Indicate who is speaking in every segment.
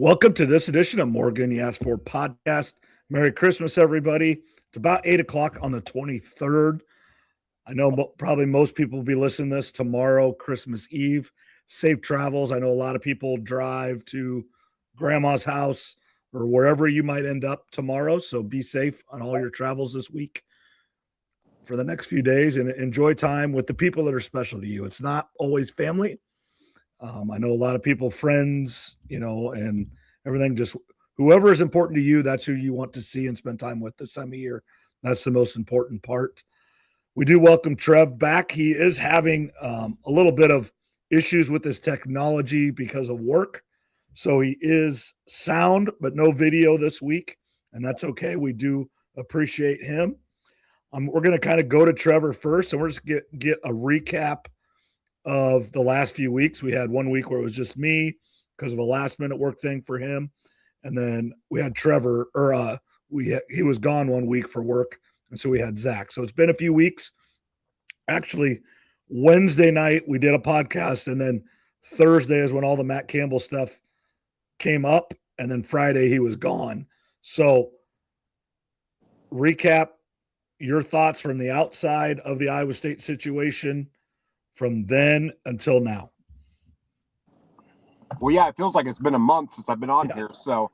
Speaker 1: Welcome to this edition of Morgan You Asked For podcast. Merry Christmas, everybody. It's about 8 o'clock on the 23rd. I know probably most people will be listening to this tomorrow, Christmas Eve. Safe travels. I know a lot of people drive to grandma's house or wherever you might end up tomorrow. So be safe on all your travels this week for the next few days and enjoy time with the people that are special to you. It's not always family. I know a lot of people, friends, and everything, just whoever is important to you, that's who you want to see and spend time with this time of year. That's the most important part. We do welcome Trev back. He is having a little bit of issues with his technology because of work. So he is sound, but no video this week. And that's okay. We do appreciate him. We're going to kind of go to Trevor first, and we're just get a recap of the last few weeks. We had 1 week where it was just me because of a last minute work thing for him. And then we had Trevor, he was gone 1 week for work. And so we had Zach. So it's been a few weeks. Actually, Wednesday night we did a podcast, and then Thursday is when all the Matt Campbell stuff came up. And then Friday he was gone. So recap your thoughts from the outside of the Iowa State situation from then until now.
Speaker 2: Well, yeah, it feels like it's been a month since I've been on here, so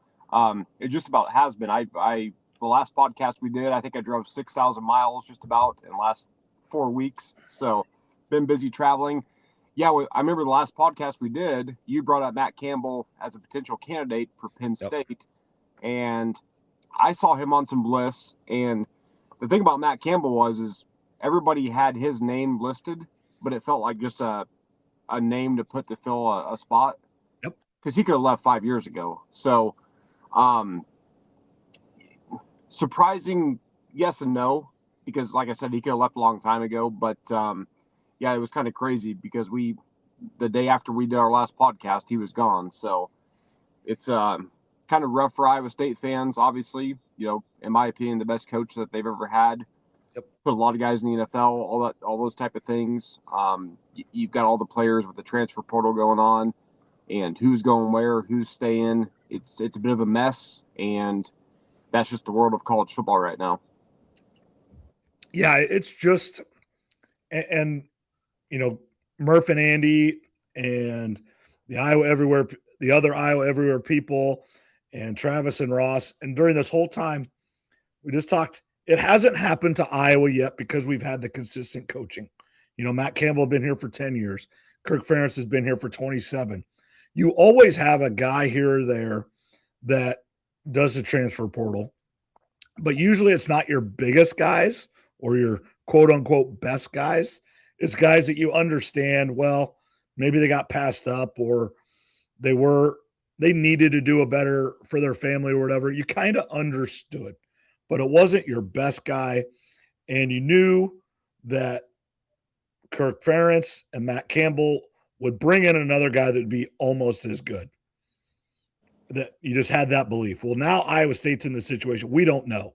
Speaker 2: it just about has been. The last podcast we did, I think I drove 6,000 miles just about in the last 4 weeks, so been busy traveling. Yeah, I remember the last podcast we did, you brought up Matt Campbell as a potential candidate for Penn State, and I saw him on some lists, and the thing about Matt Campbell is everybody had his name listed, but it felt like just a name to put to fill a spot.
Speaker 1: Yep.
Speaker 2: Because he could have left 5 years ago. So, surprising, yes and no. Because, like I said, he could have left a long time ago. But, yeah, it was kind of crazy because the day after we did our last podcast, he was gone. So, it's kind of rough for Iowa State fans, obviously. In my opinion, the best coach that they've ever had. Put a lot of guys in the NFL, all those type of things. You've got all the players with the transfer portal going on, and who's going where, who's staying. It's a bit of a mess, and that's just the world of college football right now.
Speaker 1: Yeah, it's just, and Murph and Andy and the other Iowa Everywhere people, and Travis and Ross, and during this whole time, we just talked. It hasn't happened to Iowa yet because we've had the consistent coaching. Matt Campbell has been here for 10 years. Kirk Ferentz has been here for 27. You always have a guy here or there that does the transfer portal, but usually it's not your biggest guys or your quote-unquote best guys. It's guys that you understand, well, maybe they got passed up or they needed to do a better for their family or whatever. You kind of understood. But it wasn't your best guy, and you knew that Kirk Ferentz and Matt Campbell would bring in another guy that would be almost as good. That you just had that belief. Well, now Iowa State's in the situation. We don't know.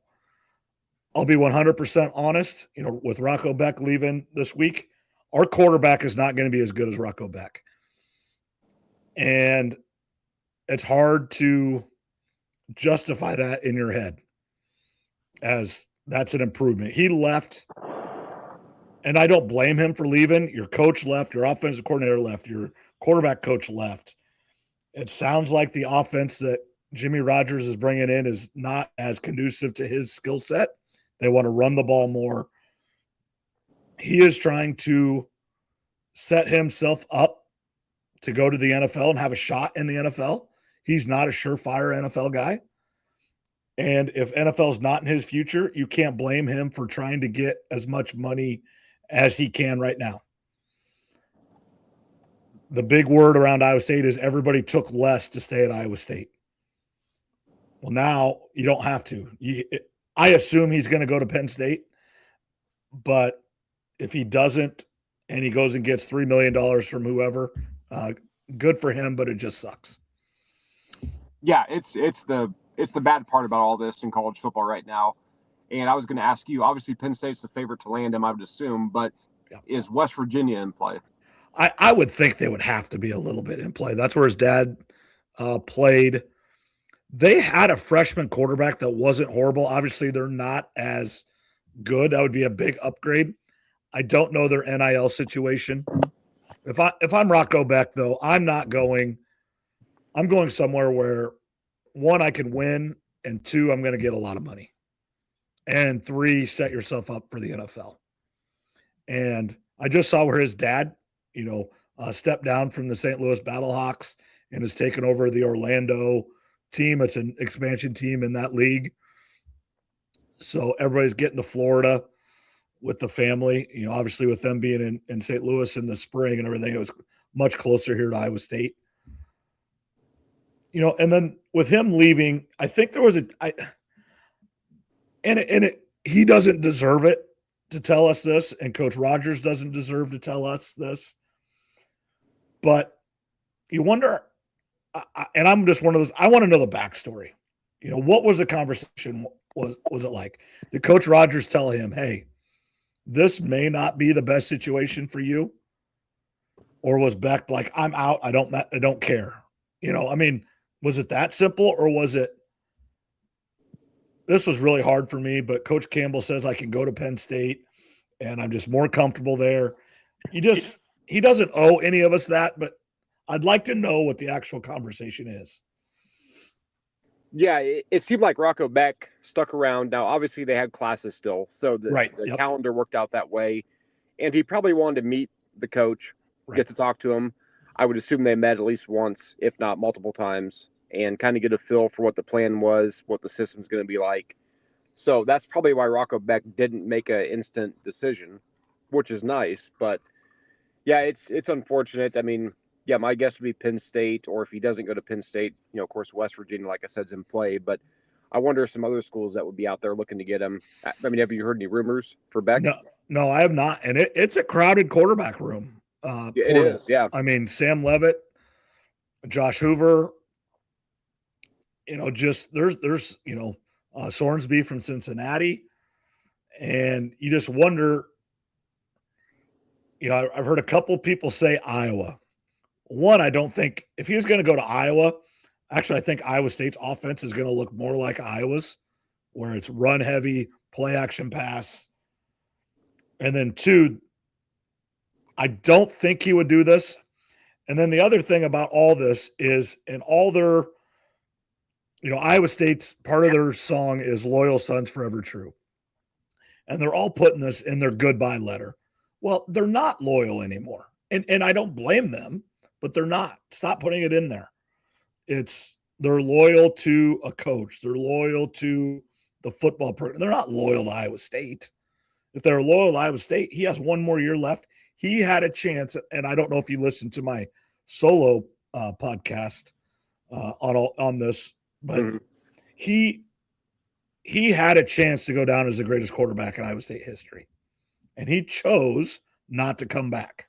Speaker 1: I'll be 100% honest. With Rocco Beck leaving this week, our quarterback is not going to be as good as Rocco Beck. And it's hard to justify that in your head, as that's an improvement. He left, and I don't blame him for leaving. Your coach left, your offensive coordinator left, your quarterback coach left. It sounds like the offense that Jimmy Rogers is bringing in is not as conducive to his skill set. They want to run the ball more. He is trying to set himself up to go to the NFL and have a shot in the NFL. He's not a surefire NFL guy. And if NFL's not in his future, you can't blame him for trying to get as much money as he can right now. The big word around Iowa State is everybody took less to stay at Iowa State. Well, now you don't have to. I assume he's going to go to Penn State, but if he doesn't and he goes and gets $3 million from whoever, good for him, but it just sucks.
Speaker 2: Yeah, it's the bad part about all this in college football right now. And I was going to ask you, obviously Penn State's the favorite to land him, I would assume, but is West Virginia in play?
Speaker 1: I would think they would have to be a little bit in play. That's where his dad played. They had a freshman quarterback that wasn't horrible. Obviously, they're not as good. That would be a big upgrade. I don't know their NIL situation. If I'm Rocco Beck, though, I'm not going. I'm going somewhere where, one, I can win, and two, I'm going to get a lot of money, and three, set yourself up for the NFL. And I just saw where his dad, stepped down from the St. Louis Battlehawks and has taken over the Orlando team. It's an expansion team in that league. So everybody's getting to Florida with the family. Obviously with them being in St. Louis in the spring and everything, it was much closer here to Iowa State. And then with him leaving, I think there was he doesn't deserve it to tell us this, and Coach Rogers doesn't deserve to tell us this. But you wonder, and I'm just one of those, I want to know the backstory. What was the conversation? Was it like? Did Coach Rogers tell him, hey, this may not be the best situation for you? Or was Beck like, I'm out, I don't care? Was it that simple, or was it, this was really hard for me, but Coach Campbell says I can go to Penn State and I'm just more comfortable there. He doesn't owe any of us that, but I'd like to know what the actual conversation is.
Speaker 3: Yeah, it seemed like Rocco Beck stuck around. Now, obviously, they had classes still, so the calendar worked out that way. And he probably wanted to meet the coach, get to talk to him. I would assume they met at least once, if not multiple times, and kind of get a feel for what the plan was, what the system's going to be like. So that's probably why Rocco Beck didn't make an instant decision, which is nice. But, yeah, it's unfortunate. I mean, yeah, my guess would be Penn State, or if he doesn't go to Penn State, of course, West Virginia, like I said, is in play. But I wonder if some other schools that would be out there looking to get him. I mean, have you heard any rumors for Beck?
Speaker 1: No, I have not. And it's a crowded quarterback room.
Speaker 3: It is, yeah.
Speaker 1: I mean, Sam Leavitt, Josh Hoover, there's Sorensby from Cincinnati. And you just wonder, I've heard a couple people say Iowa. One, I don't think if he was going to go to Iowa, actually, I think Iowa State's offense is going to look more like Iowa's, where it's run heavy, play action pass. And then two, I don't think he would do this. And then the other thing about all this is in all their, Iowa State's part of their song is Loyal Sons Forever True. And they're all putting this in their goodbye letter. Well, they're not loyal anymore. And I don't blame them, but they're not. Stop putting it in there. They're loyal to a coach. They're loyal to the football program. They're not loyal to Iowa State. If they're loyal to Iowa State, he has one more year left. He had a chance, and I don't know if you listened to my solo podcast on this, but he had a chance to go down as the greatest quarterback in Iowa State history, and he chose not to come back.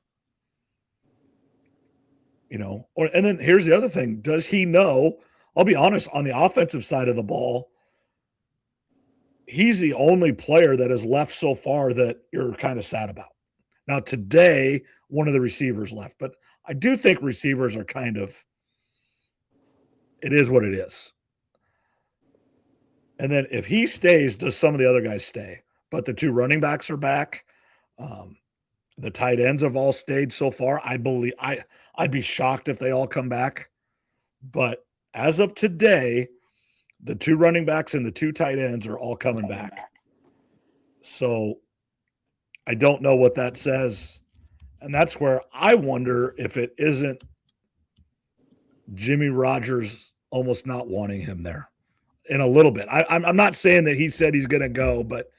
Speaker 1: And then here's the other thing. Does he know? I'll be honest, on the offensive side of the ball, he's the only player that has left so far that you're kind of sad about. Now, today, one of the receivers left, but I do think receivers are it is what it is. And then if he stays, does some of the other guys stay? But the two running backs are back. The tight ends have all stayed so far. I believe I'd be shocked if they all come back. But as of today, the two running backs and the two tight ends are all coming back. So I don't know what that says. And that's where I wonder if it isn't Jimmy Rogers almost not wanting him there in a little bit. I'm not saying that he said he's going to go, but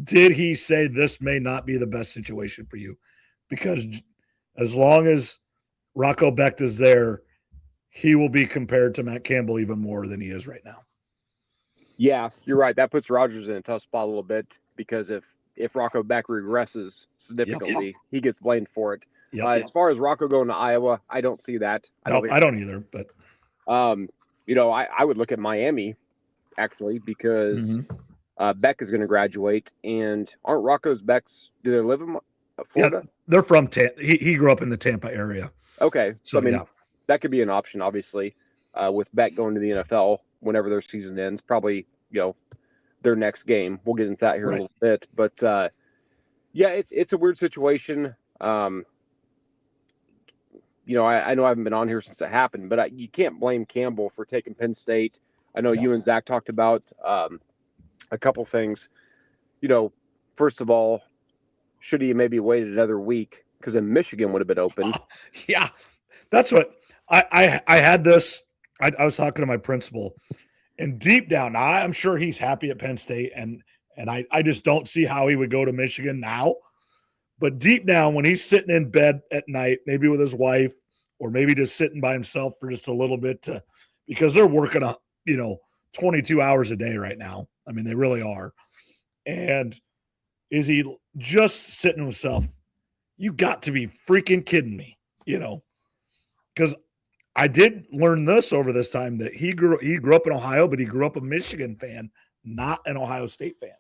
Speaker 1: did he say this may not be the best situation for you? Because as long as Rocco Becht is there, he will be compared to Matt Campbell even more than he is right now.
Speaker 3: Yeah, you're right. That puts Rogers in a tough spot a little bit because if Rocco Becht regresses significantly, he gets blamed for it. As far as Rocco going to Iowa, I don't see that.
Speaker 1: I don't either. But
Speaker 3: I would look at Miami actually because Beck is going to graduate, and aren't Rocco's Becks? Do they live in Florida?
Speaker 1: Yeah, they're from Tampa. He grew up in the Tampa area.
Speaker 3: Okay, so I mean that could be an option, obviously, with Beck going to the NFL. whenever their season ends. Probably, their next game. We'll get into that here in a little bit. But, yeah, it's a weird situation. I know I haven't been on here since it happened, but you can't blame Campbell for taking Penn State. I know you and Zach talked about a couple things. First of all, should he maybe waited another week? Because then Michigan would have been open.
Speaker 1: Yeah, that's what I had this. I was talking to my principal, and deep down, I'm sure he's happy at Penn State, and I just don't see how he would go to Michigan now. But deep down, when he's sitting in bed at night, maybe with his wife, or maybe just sitting by himself for just a little bit, because they're working 22 hours a day right now. I mean, they really are. And is he just sitting with himself? You got to be freaking kidding me, because I did learn this over this time that he grew up in Ohio, but he grew up a Michigan fan, not an Ohio State fan,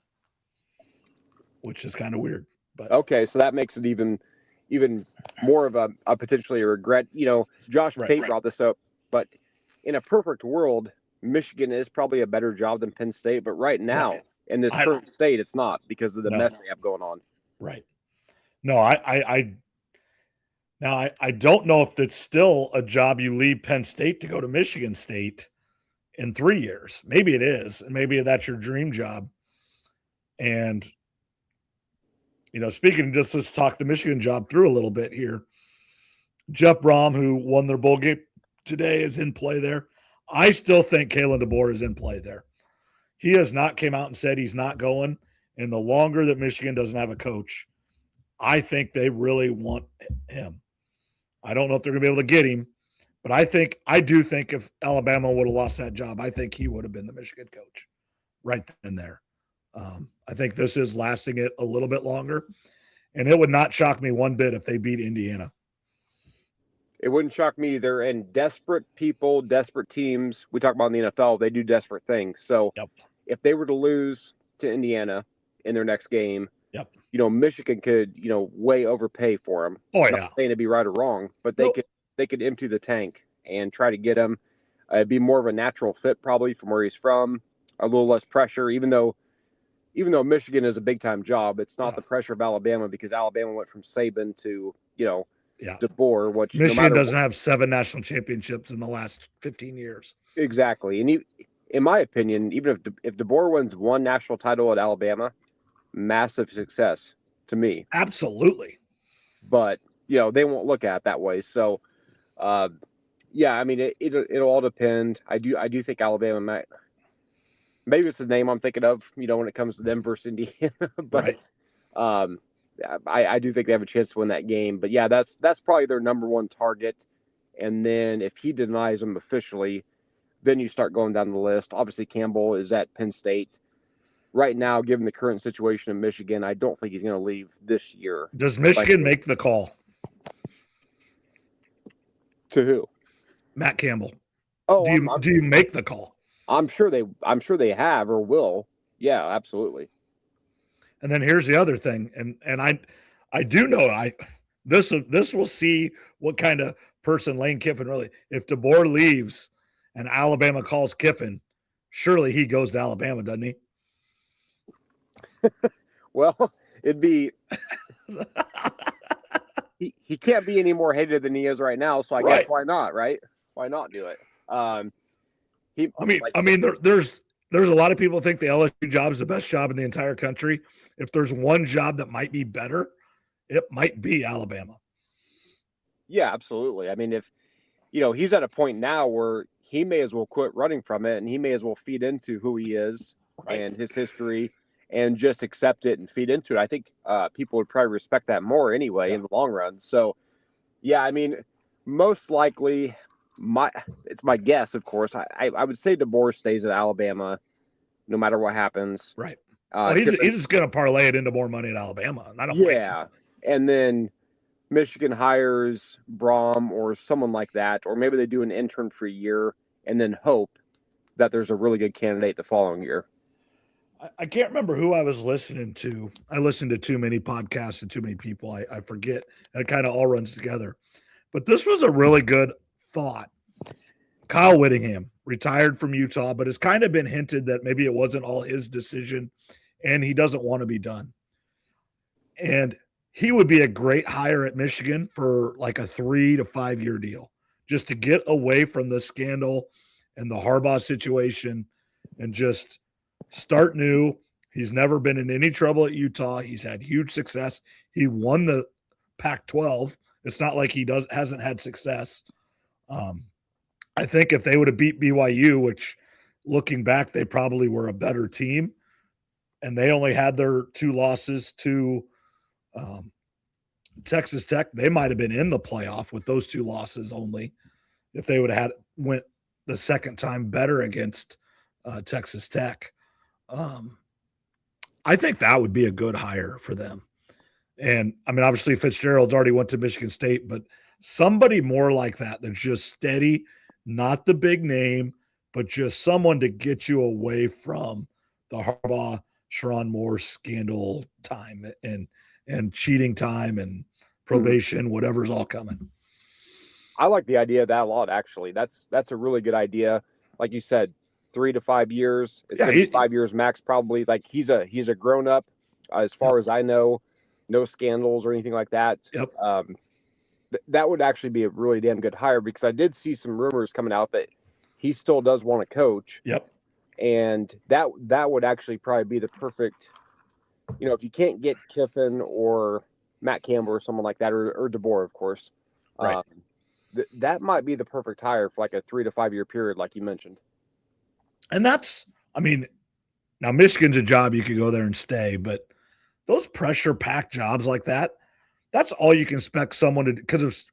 Speaker 1: which is kind of weird. But
Speaker 3: okay, so that makes it even more of a potentially a regret. Josh Pate brought this up, but in a perfect world, Michigan is probably a better job than Penn State. But right now, in this current state, it's not because of the mess they have going on.
Speaker 1: Right. No, I don't know if it's still a job you leave Penn State to go to Michigan State in 3 years. Maybe it is, and maybe that's your dream job. And speaking, let's talk the Michigan job through a little bit here. Jeff Brom, who won their bowl game today, is in play there. I still think Kalen DeBoer is in play there. He has not came out and said he's not going. And the longer that Michigan doesn't have a coach, I think they really want him. I don't know if they're going to be able to get him, but I do think if Alabama would have lost that job, I think he would have been the Michigan coach right then and there. I think this is lasting it a little bit longer, and it would not shock me one bit if they beat Indiana.
Speaker 3: It wouldn't shock me either. And desperate people, desperate teams, we talk about in the NFL, they do desperate things. So if they were to lose to Indiana in their next game, Michigan could, way overpay for them.
Speaker 1: Oh,
Speaker 3: Not saying it'd be right or wrong, but they could empty the tank and try to get him. It'd be more of a natural fit probably from where he's from, a little less pressure, even though Michigan is a big-time job, it's not the pressure of Alabama because Alabama went from Saban to, DeBoer, which
Speaker 1: Michigan doesn't have 7 national championships in the last 15 years.
Speaker 3: Exactly. And in my opinion, even if DeBoer wins one national title at Alabama, massive success to me.
Speaker 1: Absolutely.
Speaker 3: But, they won't look at it that way. So, I mean, it'll all depend. I do think Alabama might. Maybe it's the name I'm thinking of, when it comes to them versus Indiana. But I do think they have a chance to win that game. But, yeah, that's probably their number one target. And then if he denies them officially, then you start going down the list. Obviously, Campbell is at Penn State. Right now, given the current situation in Michigan, I don't think he's going to leave this year.
Speaker 1: Does Michigan make the call?
Speaker 3: To who?
Speaker 1: Matt Campbell.
Speaker 3: Oh,
Speaker 1: do you make the call?
Speaker 3: I'm sure they have or will. Yeah, absolutely.
Speaker 1: And then here's the other thing, and I do know this will see what kind of person Lane Kiffin really. If DeBoer leaves and Alabama calls Kiffin, surely he goes to Alabama, doesn't he?
Speaker 3: Well, it'd be he can't be any more hated than he is right now. So I guess why not? Right? Why not do it?
Speaker 1: There's a lot of people think the LSU job is the best job in the entire country. If there's one job that might be better, it might be Alabama.
Speaker 3: Yeah, absolutely. I mean, if he's at a point now where he may as well quit running from it, and he may as well feed into who he is and his history, and just accept it and feed into it. I think people would probably respect that more anyway in the long run. So, yeah, I mean, most likely. It's my guess, of course. I would say DeBoer stays at Alabama, no matter what happens.
Speaker 1: Right. He's just going to parlay it into more money at Alabama. I don't.
Speaker 3: Yeah, and then Michigan hires Brom or someone like that, or maybe they do an intern for a year and then hope that there's a really good candidate the following year.
Speaker 1: I can't remember who I was listening to. I listened to too many podcasts and too many people. I forget. It kind of all runs together. But this was a really good thought. Kyle Whittingham, retired from Utah, but it's kind of been hinted that maybe it wasn't all his decision and he doesn't want to be done. And he would be a great hire at Michigan for like a 3 to 5 year deal, just to get away from the scandal and the Harbaugh situation and just start new. He's never been in any trouble at Utah. He's had huge success. He won the Pac-12. It's not like he hasn't had success. I think if they would have beat BYU, which looking back, they probably were a better team, and they only had their 2 losses to Texas Tech, they might have been in the playoff with those 2 losses only if they would have went the second time better against Texas Tech. I think that would be a good hire for them. And I mean, obviously Fitzgerald's already went to Michigan State, but somebody more like that that's just steady, not the big name, but just someone to get you away from the Harbaugh, Sherrone Moore scandal time and cheating time and probation, whatever's all coming.
Speaker 3: I like the idea of that a lot, actually. That's a really good idea. Like you said, 3 to 5 years. It's going to be 5 years max, probably. Like he's a grown up, as far as I know. No scandals or anything like that.
Speaker 1: Yep.
Speaker 3: That would actually be a really damn good hire, because I did see some rumors coming out that he still does want to coach.
Speaker 1: Yep.
Speaker 3: And that would actually probably be the perfect, if you can't get Kiffin or Matt Campbell or someone like that, or DeBoer, of course,
Speaker 1: right.
Speaker 3: That might be the perfect hire for like a 3 to 5 year period, like you mentioned. And
Speaker 1: that's, I mean, now Michigan's a job you could go there and stay, but those pressure packed jobs like that, that's all you can expect someone to do. Because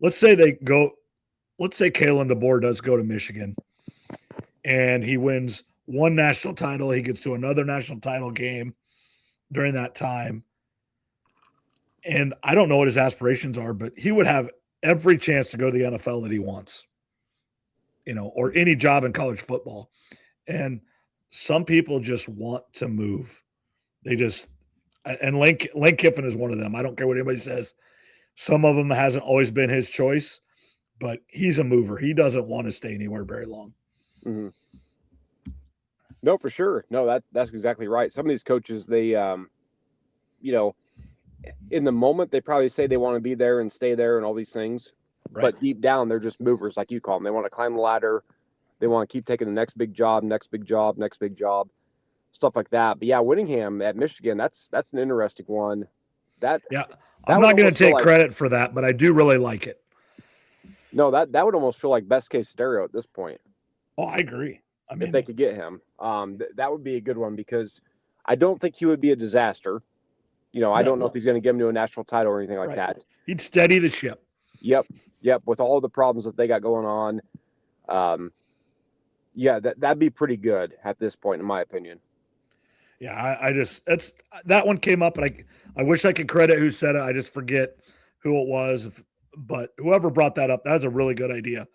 Speaker 1: let's say Kalen DeBoer does go to Michigan and he wins one national title. He gets to another national title game during that time. And I don't know what his aspirations are, but he would have every chance to go to the NFL that he wants, or any job in college football. And some people just want to move. And Lane Kiffin is one of them. I don't care what anybody says. Some of them hasn't always been his choice, but he's a mover. He doesn't want to stay anywhere very long.
Speaker 3: Mm-hmm. No, for sure. No, that's exactly right. Some of these coaches, they, in the moment, they probably say they want to be there and stay there and all these things. Right. But deep down, they're just movers, like you call them. They want to climb the ladder. They want to keep taking the next big job, stuff like that. But yeah, Whittingham at Michigan, that's an interesting one. I'm
Speaker 1: not going to take credit for that, but I do really like it.
Speaker 3: No, that would almost feel like best case scenario at this point.
Speaker 1: Oh, I agree. I mean,
Speaker 3: if they could get him, that would be a good one, because I don't think he would be a disaster. I don't know if he's going to get him to a national title or anything like that.
Speaker 1: He'd steady the ship.
Speaker 3: Yep. With all the problems that they got going on, that'd be pretty good at this point, in my opinion.
Speaker 1: Yeah, that one came up, and I wish I could credit who said it. I just forget who it was, but whoever brought that up, that was a really good idea.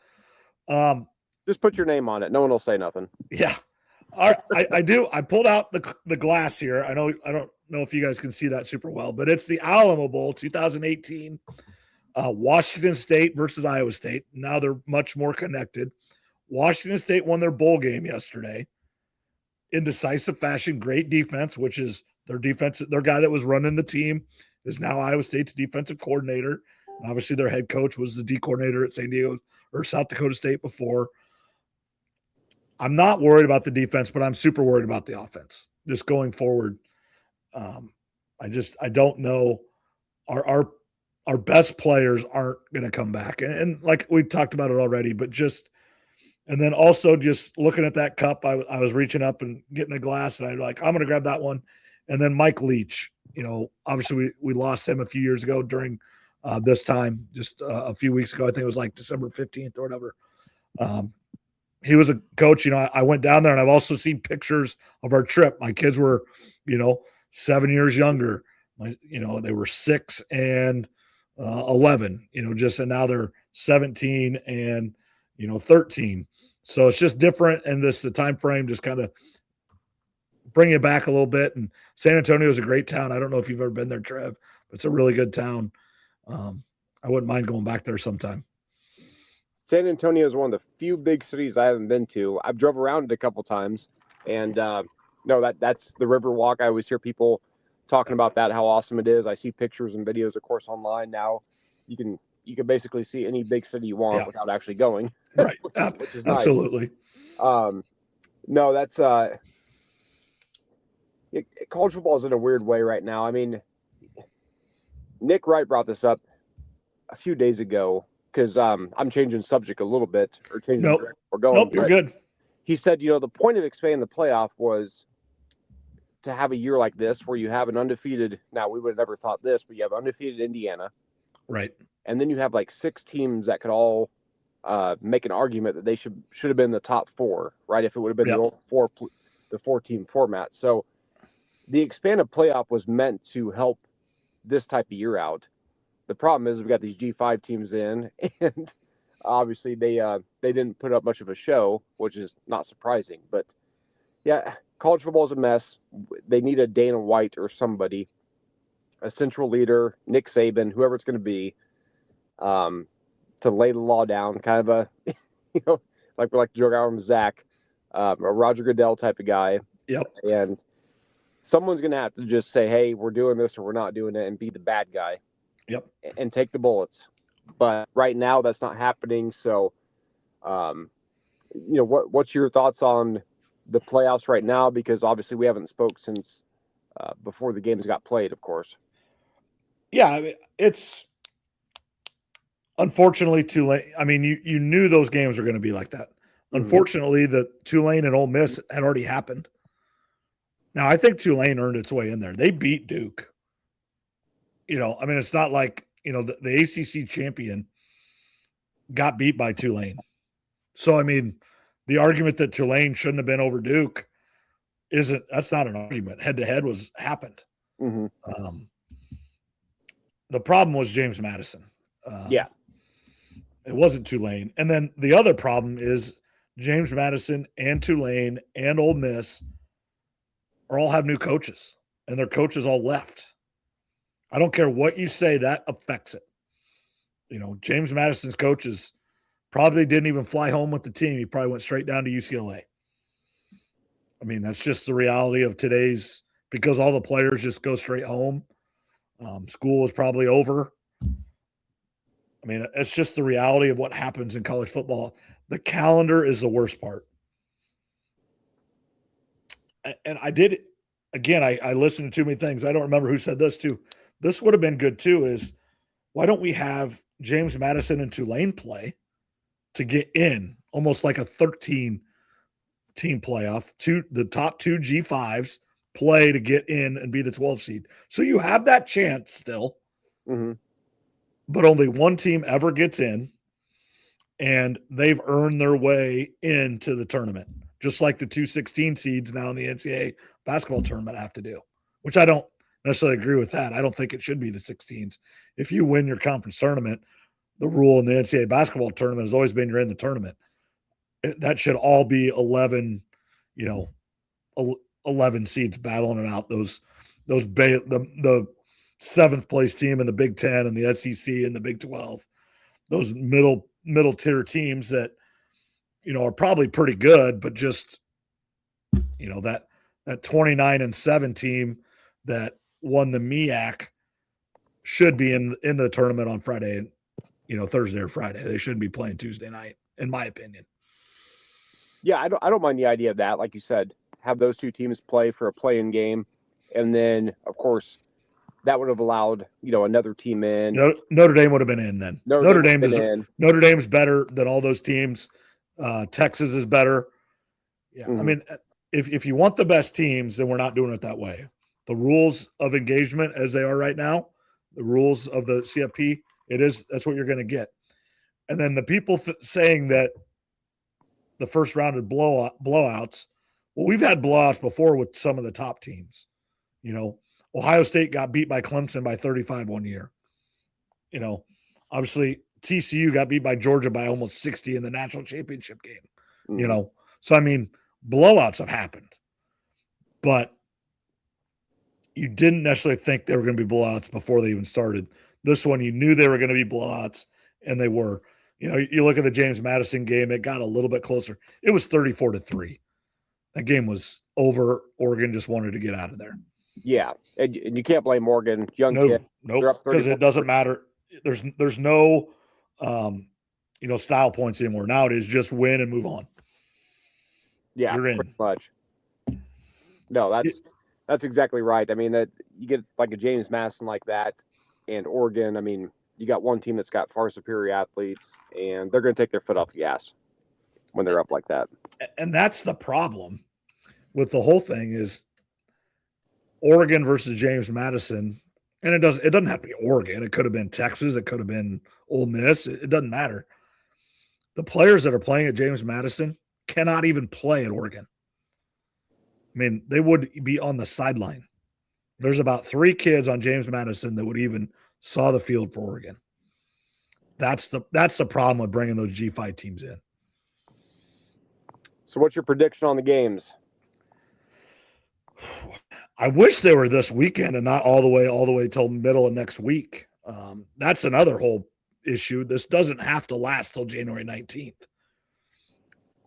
Speaker 3: Just put your name on it. No one will say nothing.
Speaker 1: Yeah. I do. I pulled out the glass here. I don't know if you guys can see that super well, but it's the Alamo Bowl 2018, Washington State versus Iowa State. Now they're much more connected. Washington State won their bowl game yesterday in decisive fashion. Great defense, which is their defense. Their guy that was running the team is now Iowa State's defensive coordinator. And obviously, their head coach was the D coordinator at South Dakota State before. I'm not worried about the defense, but I'm super worried about the offense just going forward. I don't know. Our best players aren't going to come back. And like we talked about it already, but and then also just looking at that cup, I was reaching up and getting a glass, and I'm going to grab that one. And then Mike Leach, obviously we lost him a few years ago during this time, just a few weeks ago. I think it was like December 15th or whatever. He was a coach. I went down there, and I've also seen pictures of our trip. My kids were, 7 years younger. They were 6 and 11, and now they're 17 and, 13. So it's just different. And the time frame just kind of bring it back a little bit. And San Antonio is a great town. I don't know if you've ever been there, Trev, but it's a really good town. I wouldn't mind going back there sometime.
Speaker 3: San Antonio is one of the few big cities I haven't been to. I've drove around it a couple times, and no, that's the Riverwalk. I always hear people talking about that, how awesome it is. I see pictures and videos, of course, online now. You can basically see any big city you want without actually going.
Speaker 1: Right.
Speaker 3: which is
Speaker 1: Absolutely.
Speaker 3: Nice. No, that's college football is in a weird way right now. I mean, Nick Wright brought this up a few days ago because I'm changing subject a little bit or changing direction we're going.
Speaker 1: Nope, you're good.
Speaker 3: He said, the point of expanding the playoff was to have a year like this where you have an undefeated. Now, we would have never thought this, but you have undefeated Indiana.
Speaker 1: Right.
Speaker 3: And then you have like 6 teams that could all make an argument that they should have been the top 4, right? If it would have been the old 4-team format. So the expanded playoff was meant to help this type of year out. The problem is we've got these G5 teams in, and obviously they didn't put up much of a show, which is not surprising. But yeah, college football is a mess. They need a Dana White or somebody, a central leader, Nick Saban, whoever it's going to be, to lay the law down. Kind of a, like we like to joke around with Zach, a Roger Goodell type of guy.
Speaker 1: Yep.
Speaker 3: And someone's going to have to just say, hey, we're doing this or we're not doing it, and be the bad guy.
Speaker 1: Yep.
Speaker 3: And take the bullets. But right now that's not happening. So, what's your thoughts on the playoffs right now? Because obviously we haven't spoke since before the games got played, of course.
Speaker 1: Yeah, I mean, it's unfortunately Tulane. I mean, you knew those games were going to be like that. Unfortunately, the Tulane and Ole Miss had already happened. Now, I think Tulane earned its way in there. They beat Duke. I mean, it's not like, the ACC champion got beat by Tulane. So, I mean, the argument that Tulane shouldn't have been over Duke that's not an argument. Head-to-head happened.
Speaker 3: Mm-hmm.
Speaker 1: The problem was James Madison.
Speaker 3: It
Speaker 1: wasn't Tulane. And then the other problem is James Madison and Tulane and Ole Miss all have new coaches, and their coaches all left. I don't care what you say, that affects it. James Madison's coaches probably didn't even fly home with the team. He probably went straight down to UCLA. I mean, that's just the reality of today's, because all the players just go straight home. School is probably over. I mean, it's just the reality of what happens in college football. The calendar is the worst part. And I listened to too many things. I don't remember who said this too. This would have been good too, is why don't we have James Madison and Tulane play to get in, almost like a 13-team playoff, the top 2 G5s play to get in and be the 12 seed. So you have that chance still, but only one team ever gets in, and they've earned their way into the tournament, just like the 2 16 seeds now in the NCAA basketball tournament have to do, which I don't necessarily agree with that. I don't think it should be the 16s. If you win your conference tournament, the rule in the NCAA basketball tournament has always been you're in the tournament. That should all be 11, 11 seeds battling it out. The 7th place team in the Big Ten and the SEC and the Big 12, those middle tier teams that, are probably pretty good, but just, that 29-7 team that won the MEAC should be in the tournament on Friday, Thursday or Friday. They shouldn't be playing Tuesday night, in my opinion.
Speaker 3: Yeah, I don't mind the idea of that. Like you said, have those 2 teams play for a play-in game, and then of course that would have allowed another team in.
Speaker 1: Notre Dame would have been in then. Notre Dame's better than all those teams. Texas is better. Yeah, I mean, if you want the best teams, then we're not doing it that way. The rules of engagement as they are right now, the rules of the CFP, that's what you're going to get. And then the people saying that the first round of blowouts, well, we've had blowouts before with some of the top teams. Ohio State got beat by Clemson by 35 one year. Obviously TCU got beat by Georgia by almost 60 in the national championship game. So I mean, blowouts have happened, but you didn't necessarily think they were going to be blowouts before they even started. This one, you knew they were going to be blowouts, and they were. You look at the James Madison game, it got a little bit closer. It was 34-3. That game was over. Oregon just wanted to get out of there.
Speaker 3: Yeah, and you can't blame Oregon. Young kid.
Speaker 1: Nope, because it doesn't matter. There's no style points anymore. Now it is just win and move on.
Speaker 3: Yeah,
Speaker 1: you're in.
Speaker 3: Pretty much. No, that's exactly right. I mean, that you get like a James Madison like that, and Oregon. I mean, you got one team that's got far superior athletes, and they're going to take their foot off the gas when they're up like that.
Speaker 1: And that's the problem with the whole thing is Oregon versus James Madison. And it doesn't have to be Oregon. It could have been Texas. It could have been Ole Miss. It doesn't matter. The players that are playing at James Madison cannot even play at Oregon. I mean, they would be on the sideline. There's about 3 kids on James Madison that would even saw the field for Oregon. That's the problem with bringing those G5 teams in.
Speaker 3: So what's your prediction on the games?
Speaker 1: I wish they were this weekend and not all the way till middle of next week. That's another whole issue. This doesn't have to last till January 19th.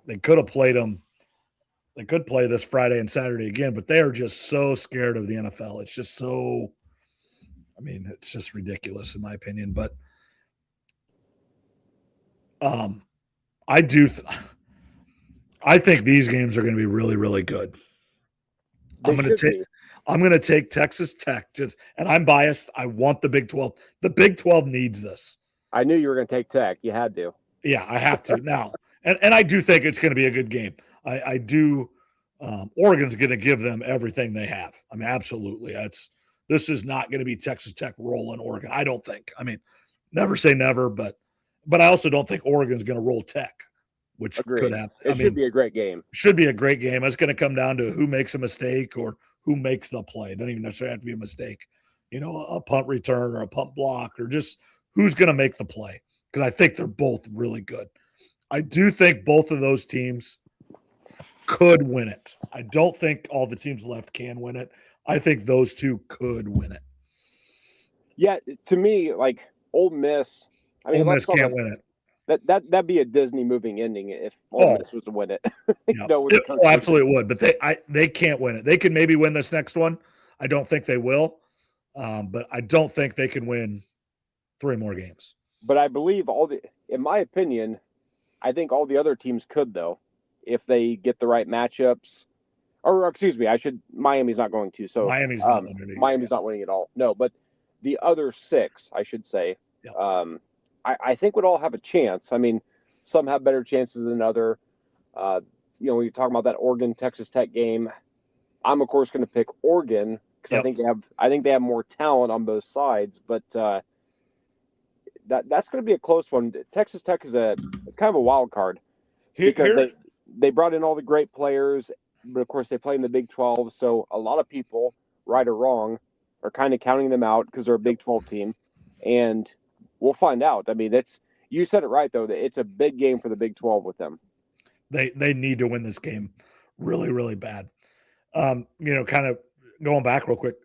Speaker 1: They could have played them. They could play this Friday and Saturday again, but they are just so scared of the NFL. It's just so, it's just ridiculous in my opinion. But I think these games are going to be really, really good. I'm going to take Texas Tech, and I'm biased. I want the Big 12. The Big 12 needs this.
Speaker 3: I knew you were going to take Tech. You had to.
Speaker 1: Yeah, I have to now. And I do think it's going to be a good game. I do. Oregon's going to give them everything they have. Absolutely. This is not going to be Texas Tech rolling Oregon. I don't think. Never say never, but I also don't think Oregon's going to roll Tech, which could happen.
Speaker 3: It should be a great game.
Speaker 1: Should be a great game. It's going to come down to who makes a mistake or who makes the play. It doesn't even necessarily have to be a mistake. A punt return or a punt block or just who's going to make the play. Because I think they're both really good. I do think both of those teams could win it. I don't think all the teams left can win it. I think those two could win it.
Speaker 3: Yeah, to me, like Ole Miss.
Speaker 1: Ole Miss can't win it.
Speaker 3: That'd be a Disney moving ending if Ole Miss was to win it.
Speaker 1: Absolutely would. But they can't win it. They can maybe win this next one. I don't think they will. But I don't think they can win 3 more games.
Speaker 3: But I believe in my opinion, I think all the other teams could, though, if they get the right matchups. Or excuse me, Miami's not going to. So
Speaker 1: Miami's not winning.
Speaker 3: Miami's not winning at all. No, but the other 6, I should say, I think would all have a chance. Some have better chances than other. When you talk about that Oregon Texas Tech game, I'm of course going to pick Oregon because I think they have more talent on both sides. But that's going to be a close one. Texas Tech is it's kind of a wild card because they brought in all the great players, but of course they play in the Big 12. So a lot of people, right or wrong, are kind of counting them out because they're a Big 12 team, and we'll find out. You said it right though. That it's a big game for the Big 12 with them.
Speaker 1: They need to win this game really, really bad. Kind of going back real quick,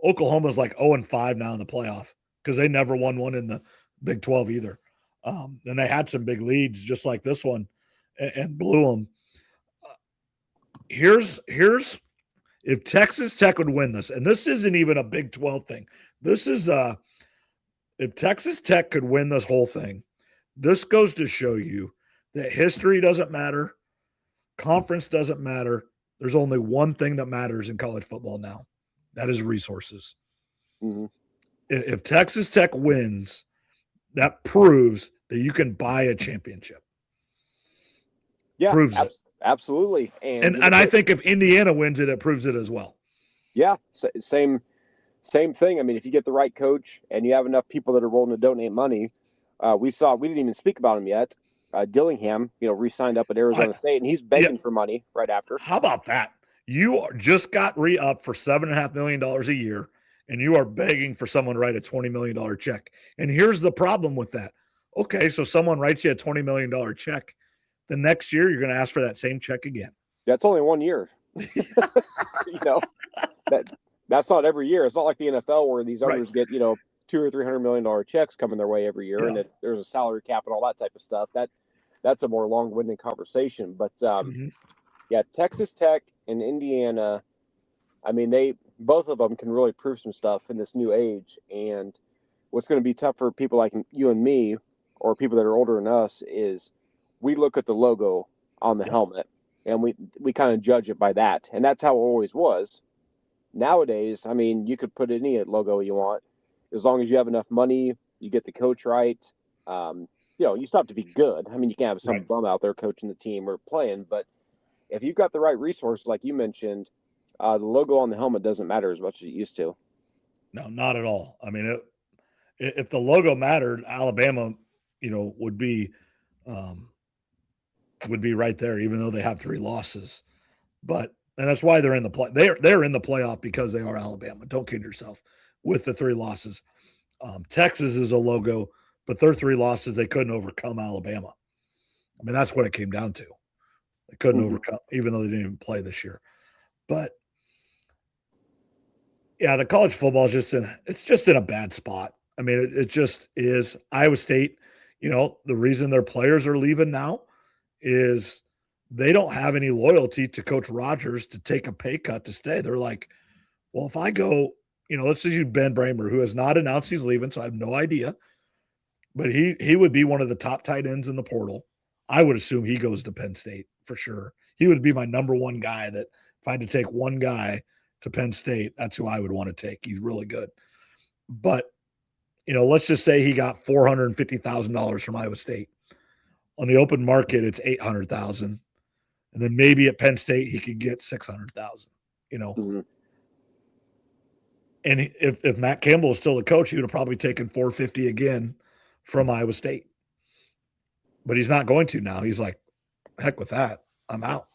Speaker 1: Oklahoma's like 0-5 now in the playoff because they never won one in the Big 12 either. And they had some big leads just like this one and blew them. Here's if Texas Tech would win this, and this isn't even a Big 12 thing. This is if Texas Tech could win this whole thing, this goes to show you that history doesn't matter. Conference doesn't matter. There's only one thing that matters in college football now. That is resources.
Speaker 3: Mm-hmm.
Speaker 1: If Texas Tech wins, that proves that you can buy a championship.
Speaker 3: Yeah,
Speaker 1: proves it.
Speaker 3: Absolutely.
Speaker 1: And I think if Indiana wins it, it proves it as well.
Speaker 3: Yeah, same thing. If you get the right coach and you have enough people that are willing to donate money, we didn't even speak about him yet. Dillingham, re-signed up at Arizona State, and he's begging for money right after.
Speaker 1: How about that? You just got re-upped for $7.5 million a year, and you are begging for someone to write a $20 million check. And here's the problem with that. Okay, so someone writes you a $20 million check. The next year, you're going to ask for that same check again.
Speaker 3: That's only 1 year. That's not every year. It's not like the NFL where these owners get, $200 or $300 million checks coming their way every year, and if there's a salary cap and all that type of stuff, that's a more long-winded conversation. But yeah, Texas Tech and Indiana, I mean, both of them can really prove some stuff in this new age. And what's going to be tough for people like you and me, or people that are older than us, is we look at the logo on the helmet and we kind of judge it by that. And that's how it always was. Nowadays, I mean, you could put any logo you want, as long as you have enough money, you get the coach right. You still have to be good. I mean, you can't have some bum out there coaching the team or playing, but if you've got the right resources, like you mentioned, the logo on the helmet doesn't matter as much as it used to.
Speaker 1: No, not at all. I mean, if the logo mattered, Alabama, would be right there, even though they have 3 losses. And that's why they're in the play. They're in the playoff because they are Alabama. Don't kid yourself. With the 3 losses, Texas is a logo, but their 3 losses, they couldn't overcome Alabama. I mean, that's what it came down to. They couldn't overcome, even though they didn't even play this year. But yeah, the college football is just in a bad spot. I mean, it just is. Iowa State, the reason their players are leaving now is they don't have any loyalty to Coach Rogers to take a pay cut to stay. They're like, well, if I go, let's just use Ben Bramer, who has not announced he's leaving, so I have no idea. But he would be one of the top tight ends in the portal. I would assume he goes to Penn State for sure. He would be my number one guy that if I had to take one guy to Penn State, that's who I would want to take. He's really good. But, let's just say he got $450,000 from Iowa State. On the open market, it's $800,000. And then maybe at Penn State, he could get $600,000, And if Matt Campbell is still the coach, he would have probably taken $450,000 again from Iowa State. But he's not going to now. He's like, heck with that. I'm out.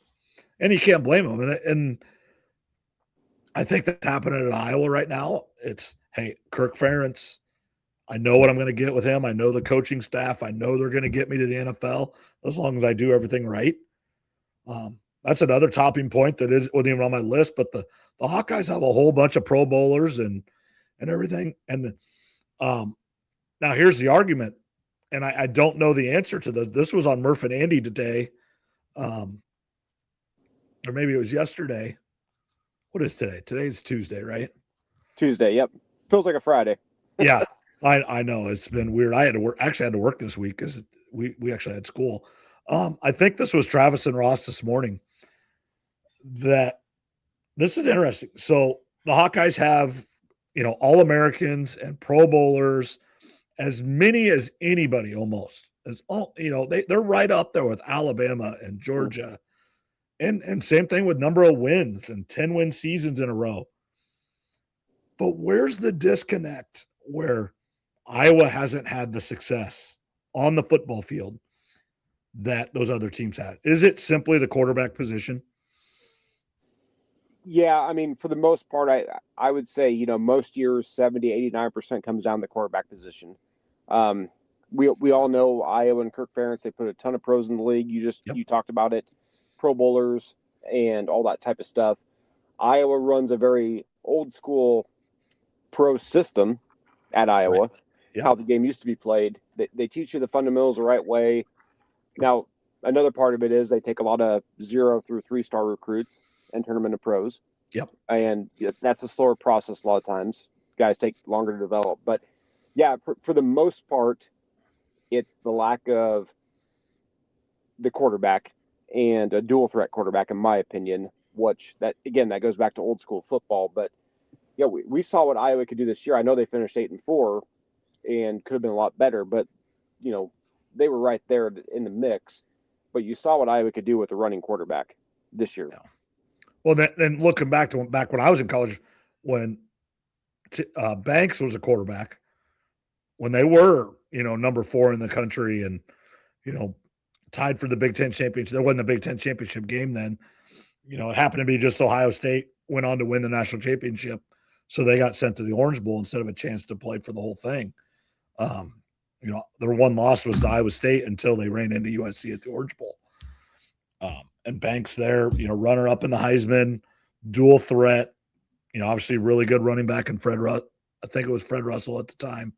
Speaker 1: And you can't blame him. And I think that's happening at Iowa right now. It's, hey, Kirk Ferentz, I know what I'm going to get with him. I know the coaching staff. I know they're going to get me to the NFL as long as I do everything right. That's another topping point that wasn't even on my list, but the Hawkeyes have a whole bunch of Pro Bowlers and everything. And now here's the argument, and I don't know the answer to this. This was on Murph and Andy today, or maybe it was yesterday. What is today? Today's Tuesday, right?
Speaker 3: Tuesday, yep. Feels like a Friday.
Speaker 1: Yeah, I know. It's been weird. I had to work this week because we actually had school. I think this was Travis and Ross this morning. That this is interesting. So the Hawkeyes have, All-Americans and Pro Bowlers, as many as anybody almost. They're right up there with Alabama and Georgia. And same thing with number of wins and 10-win seasons in a row. But where's the disconnect where Iowa hasn't had the success on the football field that those other teams had? Is it simply the quarterback position?
Speaker 3: Yeah, I mean, for the most part, I would say, most years 70, 89% comes down to the quarterback position. We all know Iowa and Kirk Ferentz, they put a ton of pros in the league. You talked about it, Pro Bowlers and all that type of stuff. Iowa runs a very old school pro system at Iowa, right. How the game used to be played. They teach you the fundamentals the right way. Now, another part of it is they take a lot of 0 through 3-star recruits and turn them into pros.
Speaker 1: Yep.
Speaker 3: And that's a slower process a lot of times. Guys take longer to develop. But, yeah, for the most part, it's the lack of the quarterback and a dual threat quarterback, in my opinion, that goes back to old school football. But, yeah, we saw what Iowa could do this year. I know they finished 8-4 and could have been a lot better, but, they were right there in the mix. But you saw what Iowa could do with a running quarterback this year.
Speaker 1: Yeah. Well, then looking back when I was in college, when Banks was a quarterback, when they were, number 4 in the country and, tied for the Big Ten championship. There wasn't a Big Ten championship game then. It happened to be just Ohio State went on to win the national championship. So they got sent to the Orange Bowl instead of a chance to play for the whole thing. Their one loss was to Iowa State until they ran into USC at the Orange Bowl. And Banks there, runner up in the Heisman, dual threat, obviously really good running back in Fred I think it was Fred Russell at the time.